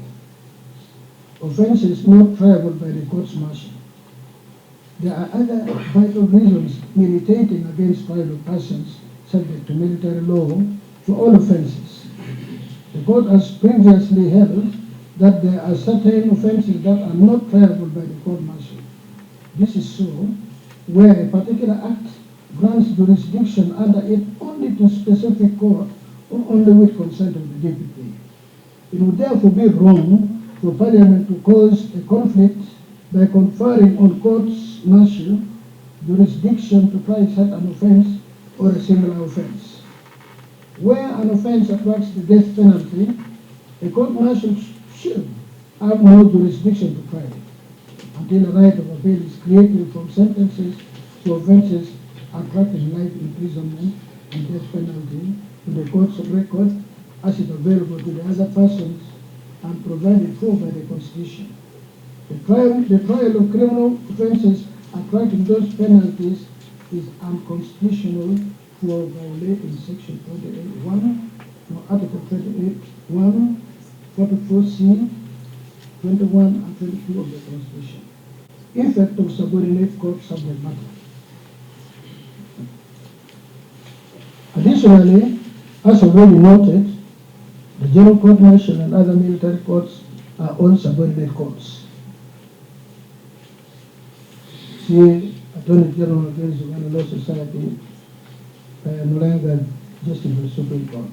Speaker 1: Offences not triable by the courts martial. There are other vital reasons militating against trial of persons subject to military law for all offences. The court has previously held that there are certain offences that are not triable by the court martial. This is so where a particular act grants jurisdiction under it only to specific court or only with consent of the DPP. It would therefore be wrong for Parliament to cause a conflict by conferring on courts martial jurisdiction to try such an offence or a similar offence. Where an offence attracts the death penalty, a court martial should have no jurisdiction to try it until a right of appeal is created from sentences to offences attracting life imprisonment and death penalty to the court's record as is available to the other persons and provided for by the Constitution. The trial of criminal offences attracting those penalties is unconstitutional for violating Section 28.1 or Article 28.1 44C, 21 and 22 of the Constitution. Effect of subordinate court subject matter. Additionally, as already noted, the General Court Martial and other military courts are all subordinate courts. See, Attorney General against the Uganda Law Society, Mulenga, Justice of the Supreme Court.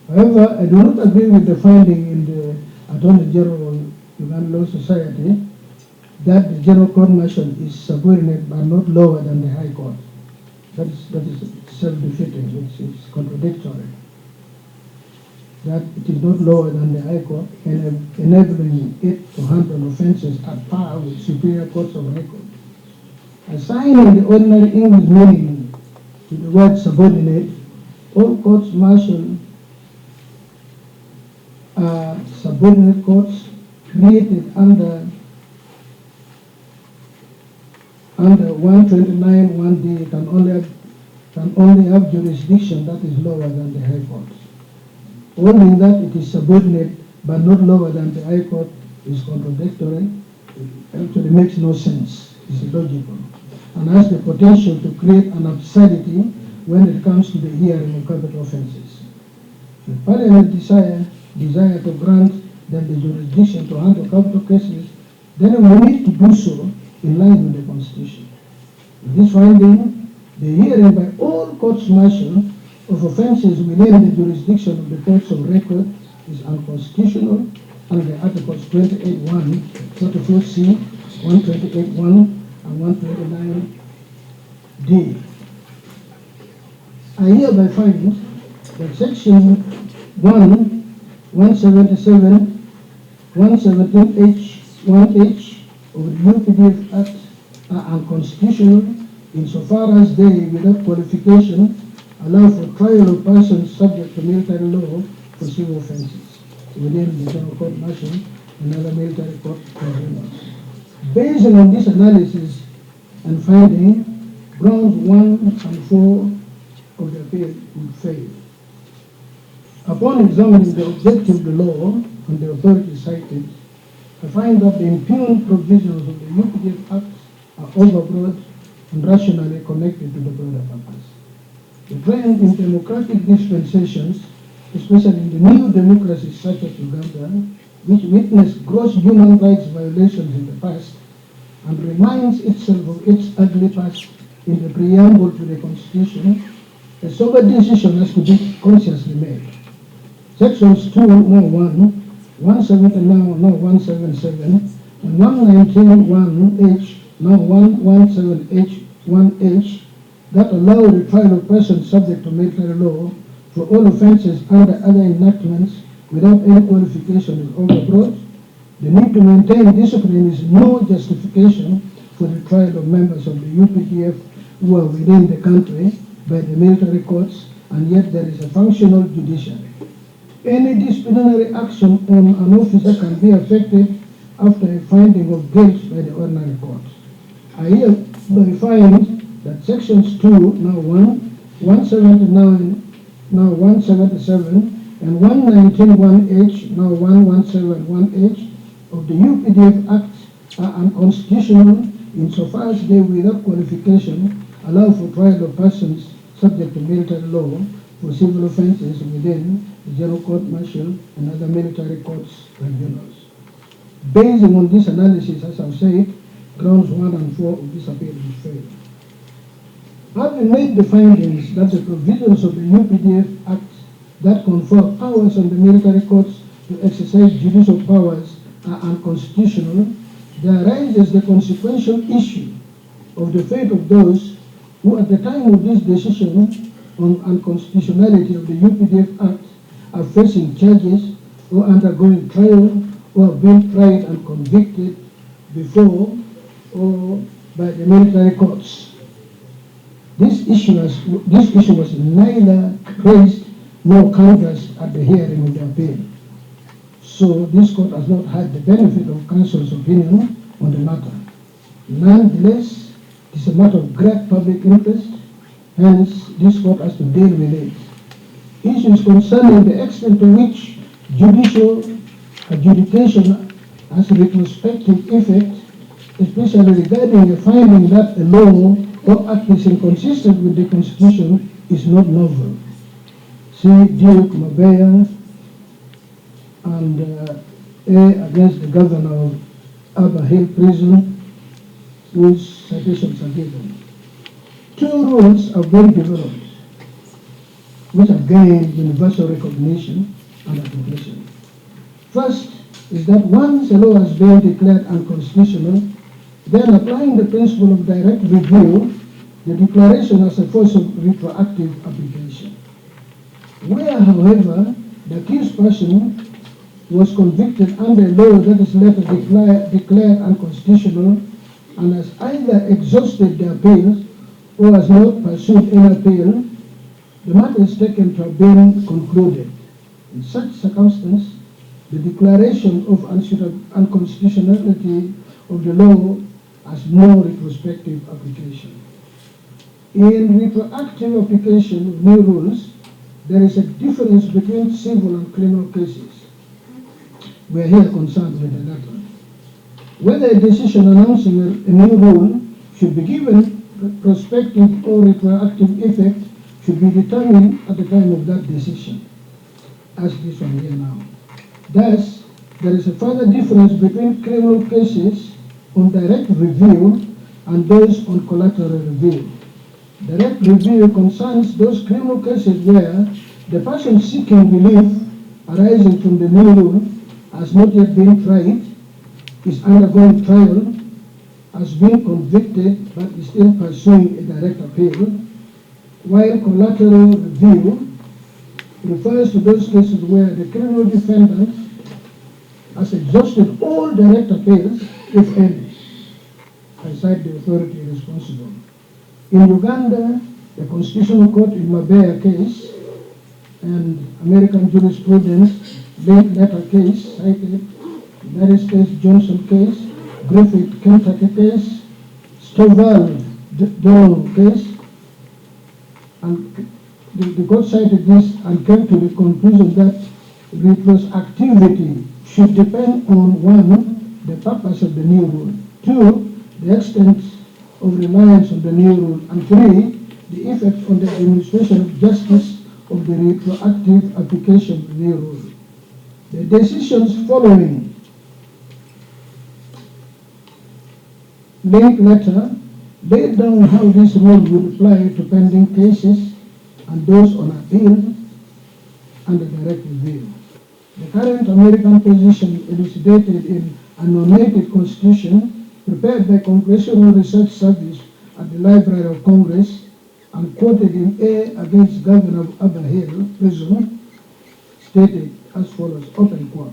Speaker 1: However, I do not agree with the finding in the Attorney General of Uganda Law Society that the General Court Martial is subordinate but not lower than the High Court. That is self-defeating, it's contradictory. That it is not lower than the High Court, and enabling it to handle offences at par with superior courts of record. Assigning the ordinary English meaning to the word subordinate, all courts martial are subordinate courts created under 129 1D can only have jurisdiction that is lower than the High Court. Only that it is subordinate but not lower than the High Court is contradictory. It actually makes no sense. It's illogical and has the potential to create an absurdity when it comes to the hearing of capital offences. If Parliament desire to grant them the jurisdiction to handle capital cases, then we need to do so in line with the Constitution. With this finding, the hearing by all courts martial of offences within the jurisdiction of the courts of record is unconstitutional under Articles 28.1, 44C, 128.1, and 129D. I hereby find that Section 177, 117H, 1H of the UPDF Act are unconstitutional insofar as they, without qualification, allow for trial of persons subject to military law for civil offences within the General Court Martial and other military court tribunals. Based on this analysis and finding, grounds 1 and 4 of the appeal would fail. Upon examining the objective of the law and the authorities cited, I find that the impugned provisions of the UPDF Act are overbroad and rationally connected to the broader purpose. The trend in democratic dispensations, especially in the new democracies such as Uganda, which witnessed gross human rights violations in the past and reminds itself of its ugly past in the preamble to the Constitution, a sober decision has to be consciously made. Sections 201, 179, now 177, and 119.1H, now 117H, 1H, that allow the trial of persons subject to military law for all offences under other enactments without any qualification is overbroad. The need to maintain discipline is no justification for the trial of members of the UPDF who are within the country by the military courts, and yet there is a functional judiciary. Any disciplinary action on an officer can be effected after a finding of guilt by the ordinary court. I hereby find that sections 2, now 1, 179, now 177, and 119.1H, now 117.1H of the UPDF Act are unconstitutional insofar as they, without qualification, allow for trial of persons subject to military law for civil offences within the General Court Martial and other military courts tribunals. Based on this analysis, as I've said, grounds 1 and 4 of this appeal will fail. Having made the findings that the provisions of the UPDF Act that confer powers on the military courts to exercise judicial powers are unconstitutional, there arises the consequential issue of the fate of those who at the time of this decision on unconstitutionality of the UPDF Act are facing charges or undergoing trial or have been tried and convicted before or by the military courts. This issue was neither raised nor canvassed at the hearing of the appeal. So this court has not had the benefit of counsel's opinion on the matter. Nonetheless, it is a matter of great public interest, hence this court has to deal with it. Issues concerning the extent to which judicial adjudication has a retrospective effect, especially regarding a finding that a law or act is inconsistent with the Constitution is not novel. See Duke Mabea and A against the governor of Upper Hill Prison, whose citations are given. Two rules are being developed, which have gained universal recognition and application. First is that once a law has been declared unconstitutional, then applying the principle of direct review, the declaration has a force of retroactive application. Where, however, the accused person was convicted under a law that is later declared unconstitutional and has either exhausted the appeals or has not pursued any appeal, the matter is taken to have been concluded. In such circumstance, the declaration of unconstitutionality of the law has no retrospective application. In retroactive application of new rules, there is a difference between civil and criminal cases. We are here concerned with the latter. Whether a decision announcing a new rule should be given prospective or retroactive effect should be determined at the time of that decision, as this one here now. Thus, there is a further difference between criminal cases on direct review and those on collateral review. Direct review concerns those criminal cases where the person seeking relief arising from the new rule has not yet been tried, is undergoing trial, has been convicted but is still pursuing a direct appeal, while collateral review refers to those cases where the criminal defendant has exhausted all direct appeals, if any. I cite the authority responsible. In Uganda, the Constitutional Court in Mabea case and American jurisprudence link letter case cited, United States Johnson case, Griffith Kentucky case, Stovall Durham case, and the court cited this and came to the conclusion that retroactivity should depend on one, the purpose of the new rule, two, the extent of reliance on the new rule, and three, the effect on the administration of justice of the retroactive application of the new rule. The decisions following link letter laid down how this rule would apply to pending cases and those on appeal under direct review. The current American position elucidated in a nominated constitution prepared by Congressional Research Service at the Library of Congress and quoted in A against Governor of Upper Hill Prison, stated as follows, open quote.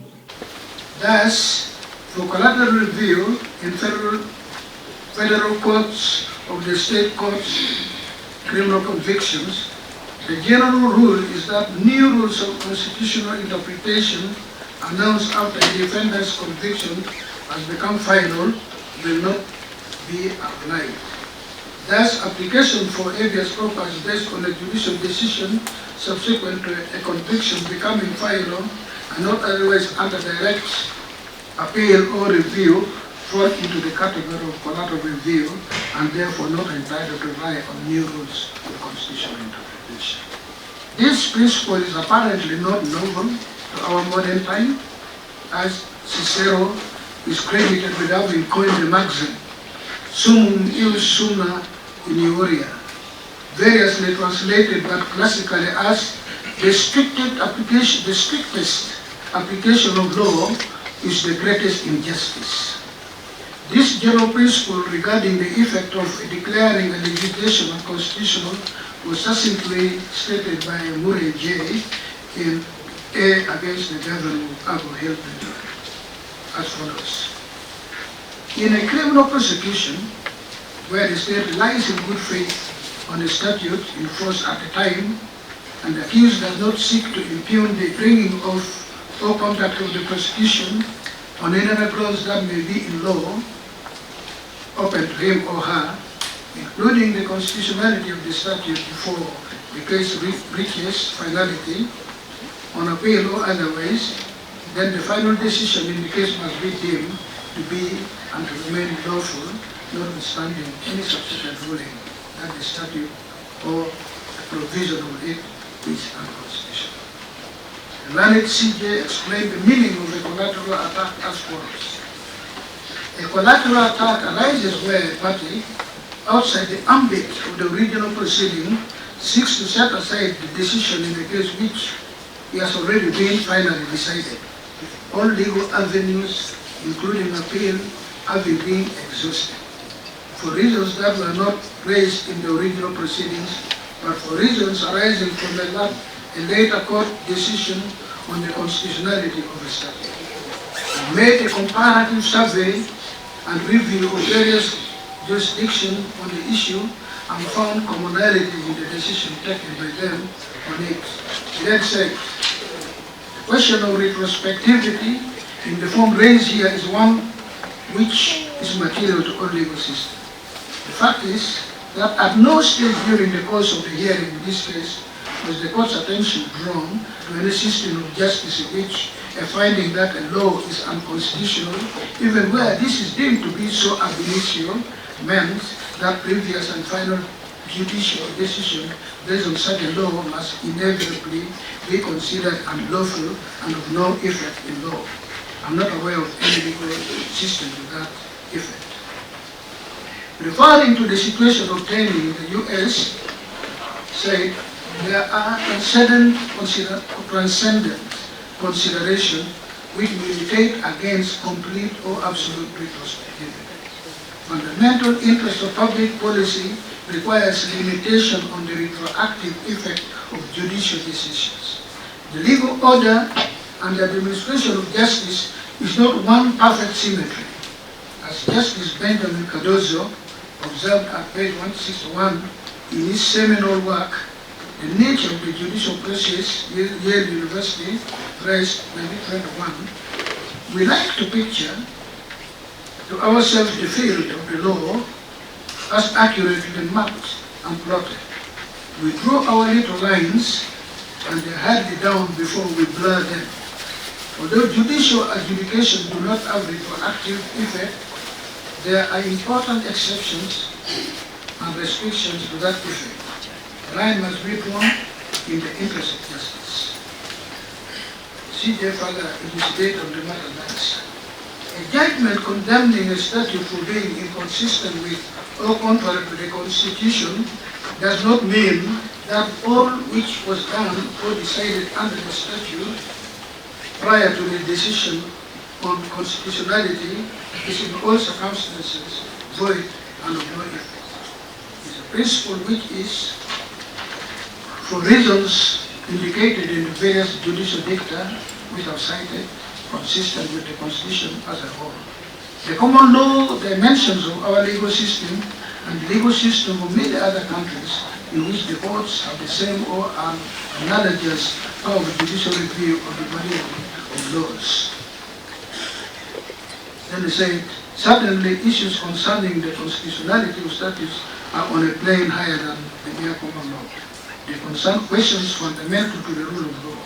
Speaker 1: Thus, for collateral review in federal courts of the state courts, criminal convictions, the general rule is that new rules of constitutional interpretation announced after a defendant's conviction has become final will not be applied. Thus, application for habeas corpus based on a judicial decision subsequent to a conviction becoming final and not otherwise under direct appeal or review fall into the category of collateral review and therefore not entitled to rely on new rules of constitutional interpretation. This principle is apparently not novel to our modern time, as Cicero is credited with having coined the maxim, sumum ius summa injuria, variously translated but classically as the strictest application of law is the greatest injustice. This general principle regarding the effect of declaring a legislation unconstitutional was succinctly stated by Murray J. in A against the Governor of Upper Hill as follows. In a criminal prosecution, where the state relies in good faith on a statute in force at the time, and the accused does not seek to impugn the bringing of or conduct of the prosecution on any other grounds that may be in law, open to him or her, including the constitutionality of the statute before the case reaches finality, on appeal or otherwise, then the final decision in the case must be deemed to be and to remain lawful, notwithstanding any subsequent ruling that the statute or a provision of it is unconstitutional. The learned CJ explained the meaning of a collateral attack as follows. A collateral attack arises where a party, outside the ambit of the original proceeding, seeks to set aside the decision in a case which it has already been finally decided. All legal avenues, including appeal, having been exhausted, for reasons that were not raised in the original proceedings, but for reasons arising from a later court decision on the constitutionality of the statute. We made a comparative survey and review of various jurisdictions on the issue and found commonality in the decision taken by them on it. Then said, the question of retrospectivity in the form raised here is one which is material to all legal systems. The fact is that at no stage during the course of the hearing in this case was the court's attention drawn to any system of justice in which a finding that a law is unconstitutional, even where this is deemed to be so ab initio, meant that previous and final judicial decision based on such a law must inevitably be considered unlawful and of no effect in law. I'm not aware of any legal system to that effect. Referring to the situation obtained in the US, said there are transcendent considerations which militate against complete or absolute retrospectivity. Fundamental interest of public policy requires limitation on the retroactive effect of judicial decisions. The legal order and the administration of justice is not one perfect symmetry. As Justice Benjamin Cardozo observed at page 161 in his seminal work, The Nature of the Judicial Process, Yale University, Press 2021, we like to picture to ourselves the field of the law as accurately mapped and plotted. We draw our little lines and they hide it down before we blur them. Although judicial adjudications do not have retroactive effect, there are important exceptions and restrictions to that effect. The line must be drawn in the interest of justice. C.J. further elucidated on the matter that a judgment condemning a statute for being inconsistent with or contrary to the Constitution does not mean that all which was done or decided under the statute prior to the decision on constitutionality is in all circumstances void and of no effect. It is a principle which is, for reasons indicated in the various judicial dicta which are cited, consistent with the Constitution as a whole. The common law dimensions of our legal system and the legal system of many other countries in which the courts have the same or an analogous power of judicial review of the body of laws. Then they said, certainly issues concerning the constitutionality of statutes are on a plane higher than the mere common law. They concern questions fundamental to the rule of law,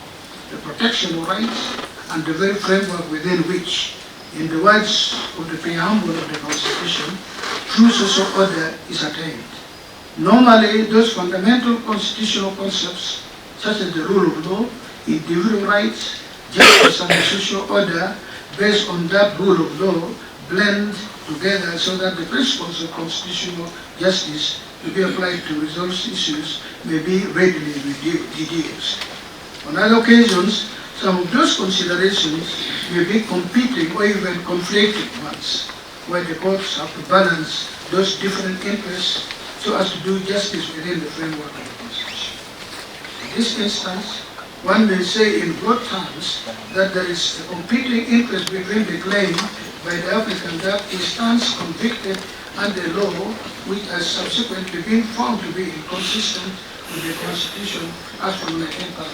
Speaker 1: the protection of rights, and the very framework within which, in the words of the preamble of the Constitution, true social order is attained. Normally, those fundamental constitutional concepts, such as the rule of law, individual rights, justice, and the social order, based on that rule of law, blend together so that the principles of constitutional justice to be applied to resolve issues may be readily deduced. On other occasions, some of those considerations may be competing or even conflicting ones, where the courts have to balance those different interests so as to do justice within the framework of the Constitution. In this instance, one may say in broad terms that there is a competing interest between the claim by the applicant that he stands convicted under law which has subsequently been found to be inconsistent with the Constitution as from the example,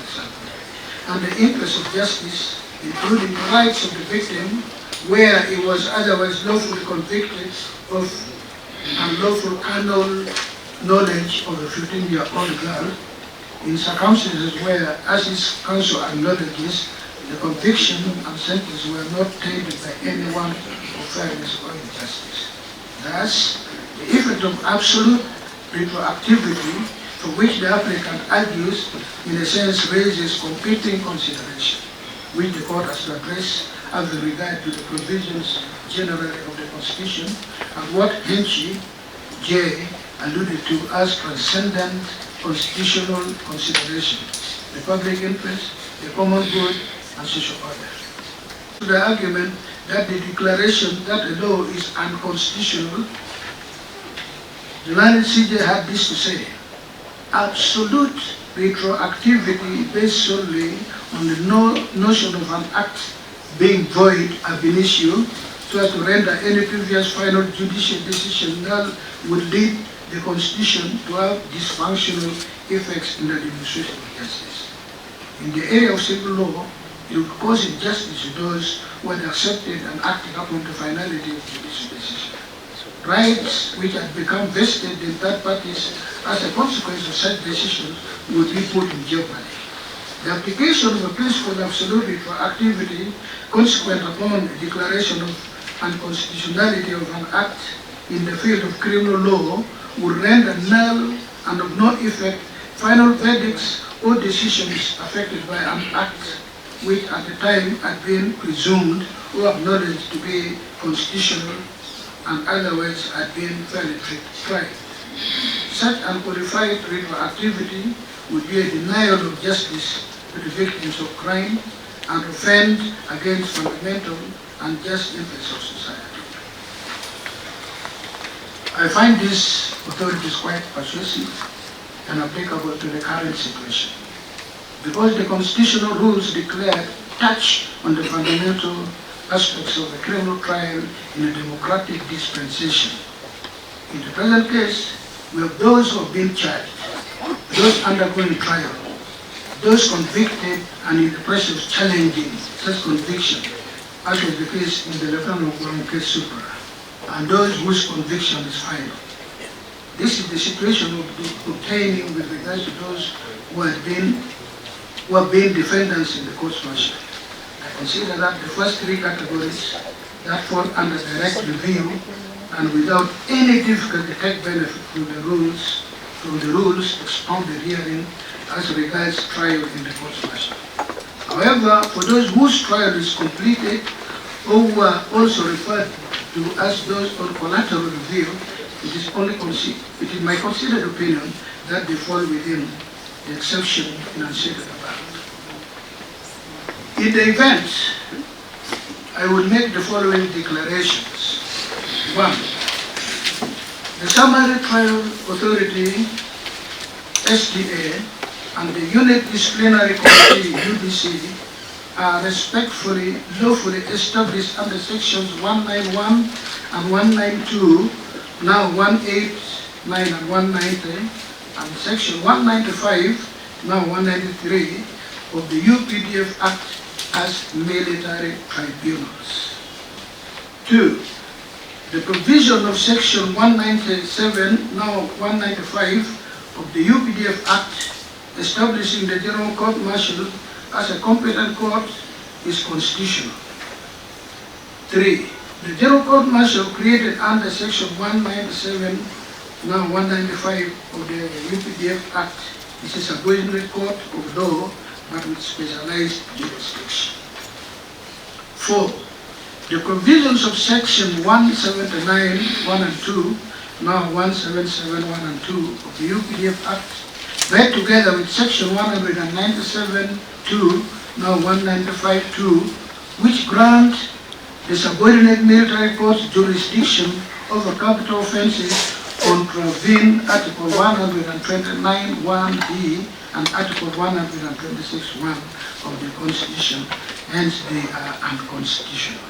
Speaker 1: and the interest of justice, including the rights of the victim, where he was otherwise lawfully convicted of unlawful carnal knowledge of a 15-year-old girl, in circumstances where, as his counsel acknowledges, The conviction and sentence were not tainted by any want of fairness or injustice. Thus, the effect of absolute retroactivity, for which the applicant argues, in a sense raises competing consideration, which the court has to address as regard to the provisions generally of the Constitution and what Hinchey J. alluded to as transcendent constitutional consideration, the public interest, the common good, and social order. The argument that the declaration that a law is unconstitutional, the learned CJ had this to say: absolute retroactivity based solely on the notion of an act being void ab initio, so as to render any previous final judicial decision null, would lead the Constitution to have dysfunctional effects in the administration of justice. In the area of civil law, it would cause injustice to those who had accepted and acted upon the finality of judicial decision. Rights which had become vested in third parties as a consequence of such decisions would be put in jeopardy. The application of a principle of absolute retroactivity consequent upon a declaration of unconstitutionality of an act in the field of criminal law would render null and of no effect final verdicts or decisions affected by an act which at the time had been presumed or acknowledged to be constitutional and otherwise had been fairly tried. Such unqualified retroactivity would be a denial of justice to the victims of crime and offend against fundamental and just interests of society. I find these authorities quite persuasive and applicable to the current situation, because the constitutional rules declared touch on the fundamental aspects of a criminal trial in a democratic dispensation. In the present case, we have those who have been charged, those undergoing trial, those convicted and in the process of challenging such conviction, as was the case in the Lieutenant Government case Supra, and those whose conviction is final. This is the situation obtaining with regard to those who have been defendants in the courts martial. I consider that the first three categories that fall under direct review and without any difficulty take benefit from the rules expounded herein as regards trial in the courts martial. However, for those whose trial is completed or who are also referred to as those on collateral review, it is my considered opinion that they fall within the exception enunciated above. In the event, I will make the following declarations. 1. The Summary Trial Authority, SDA, and the Unit Disciplinary Committee, UDC, are respectfully, lawfully established under sections 191 and 192, now 189 and 190, and section 195, now 193, of the UPDF Act as military tribunals. 2. The provision of section 197, now 195, of the UPDF Act establishing the General Court Martial as a competent court is constitutional. 3. The General Court Martial created under section 197, now 195 of the UPDF Act is a subordinate court of law but with specialized jurisdiction. 4. The provisions of section 179, 1 and 2, now 177, 1 and 2 of the UPDF Act, read together with section 197, 2, now 195, 2, which grant the subordinate military court's jurisdiction over capital offences contravene Article 129, 1b and Article 126, 1 of the Constitution, hence they are unconstitutional.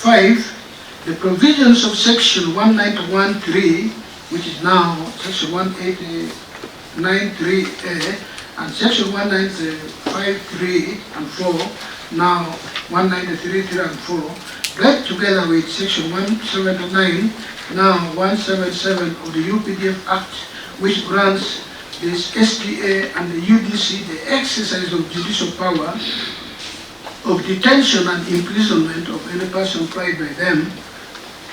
Speaker 1: 5. The provisions of section 191, 3, which is now section 189, 3a, and section 195, 3 and 4, now 193, 3 and 4, read together with section 179, now 177 of the UPDF Act, which grants this SDA and the UDC the exercise of judicial power of detention and imprisonment of any person tried by them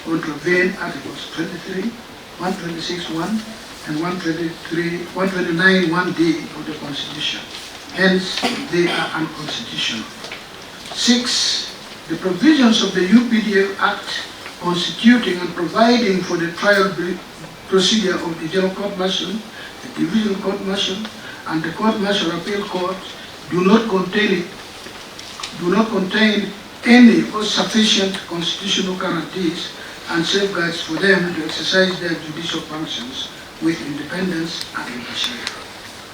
Speaker 1: contravene Articles 23, 126.1 and 129.1d of the Constitution. Hence, they are unconstitutional. 6. The provisions of the UPDF Act constituting and providing for the trial procedure of the General Court Martial, the Division Court Martial, and the Court Martial Appeal Court do not contain any or sufficient constitutional guarantees and safeguards for them to exercise their judicial functions with independence and impartiality,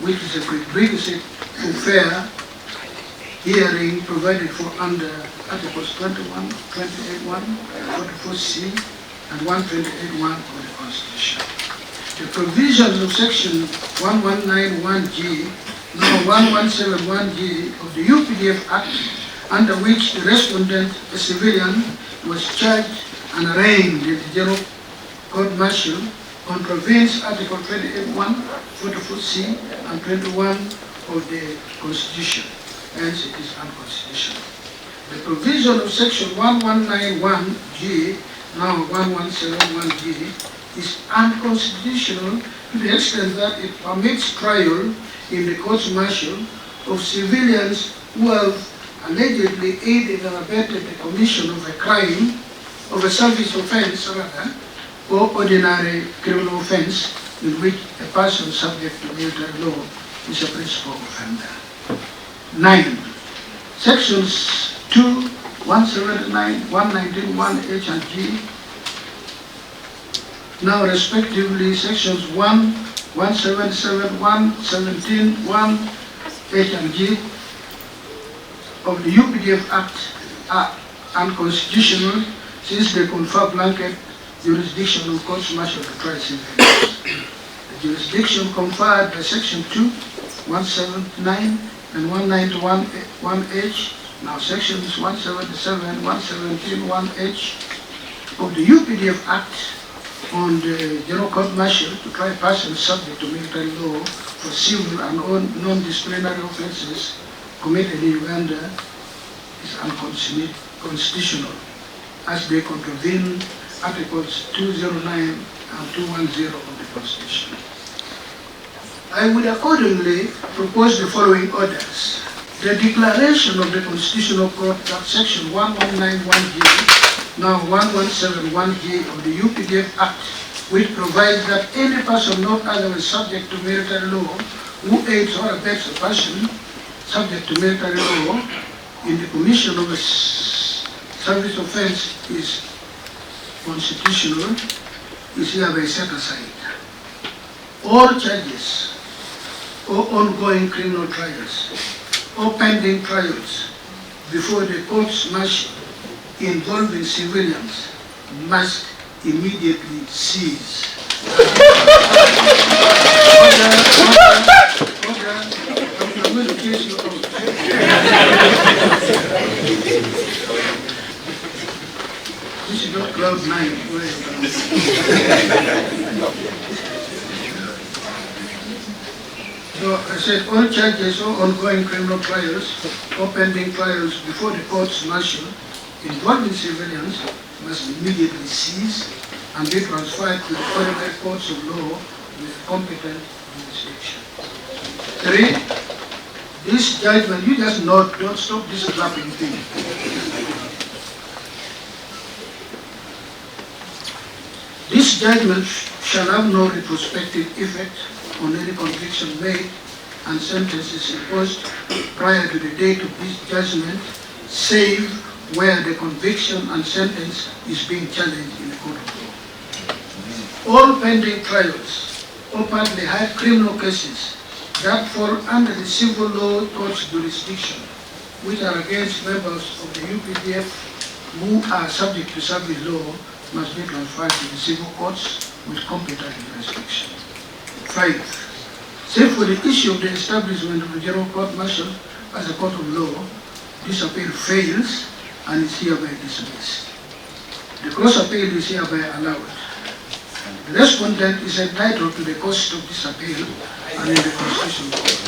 Speaker 1: which is a prerequisite for fair hearing provided for under Articles 21, 28.1, 44C, and 128.1 of the Constitution. The provisions of Section 1191G, now 1171G of the UPDF Act, under which the respondent, a civilian, was charged and arraigned in the General Court Martial, contravenes Article 28.1, 44C, and 21 of the Constitution. Hence, it is unconstitutional. The provision of Section 1191G, now 1171G, is unconstitutional to the extent that it permits trial in the courts martial of civilians who have allegedly aided and abetted the commission of a crime, of a service offense rather, or ordinary criminal offense in which a person subject to military law is a principal offender. 9. Sections 2, 179, 119, 1H and G, now respectively Sections 1, 177, 117, 1H and G of the UPDF Act are unconstitutional since they confer blanket jurisdiction on courts martial to try civilians. The jurisdiction conferred by Section 2, 179 and 191 1H, now Sections 177, 117, 1H of the UPDF Act on the General Court Martial to try persons subject to military law for civil and non-disciplinary offences committed in Uganda is unconstitutional as they contravene Articles 209 and 210 of the Constitution. I would accordingly propose the following orders. The declaration of the Constitutional Court that Section 1191G, now 1171G of the UPDF Act, which provides that any person not otherwise subject to military law who aids or abets a person subject to military law in the commission of a service offense is constitutional, is hereby set aside. All charges or ongoing criminal trials or pending trials before the courts martial involving civilians must immediately cease. I'm going to case you out. This is not cloud 9. So I said all charges or ongoing criminal trials or pending trials before the courts martial involving civilians must immediately cease and be transferred to the ordinary courts of law with competent jurisdiction. 3. This judgment, you just note, don't stop this clapping thing. This judgment shall have no retrospective effect on any conviction made and sentences imposed prior to the date of this judgment, save where the conviction and sentence is being challenged in the court of law. All pending trials or partly high criminal cases that fall under the civil law court's jurisdiction, which are against members of the UPDF who are subject to service law, must be transferred to the civil courts with competent jurisdiction. 5. Save for the issue of the establishment of the General Court Martial as a court of law, this appeal fails and is hereby dismissed. The cross appeal is hereby allowed. The respondent is entitled to the cost of this appeal and in the Constitutional Court.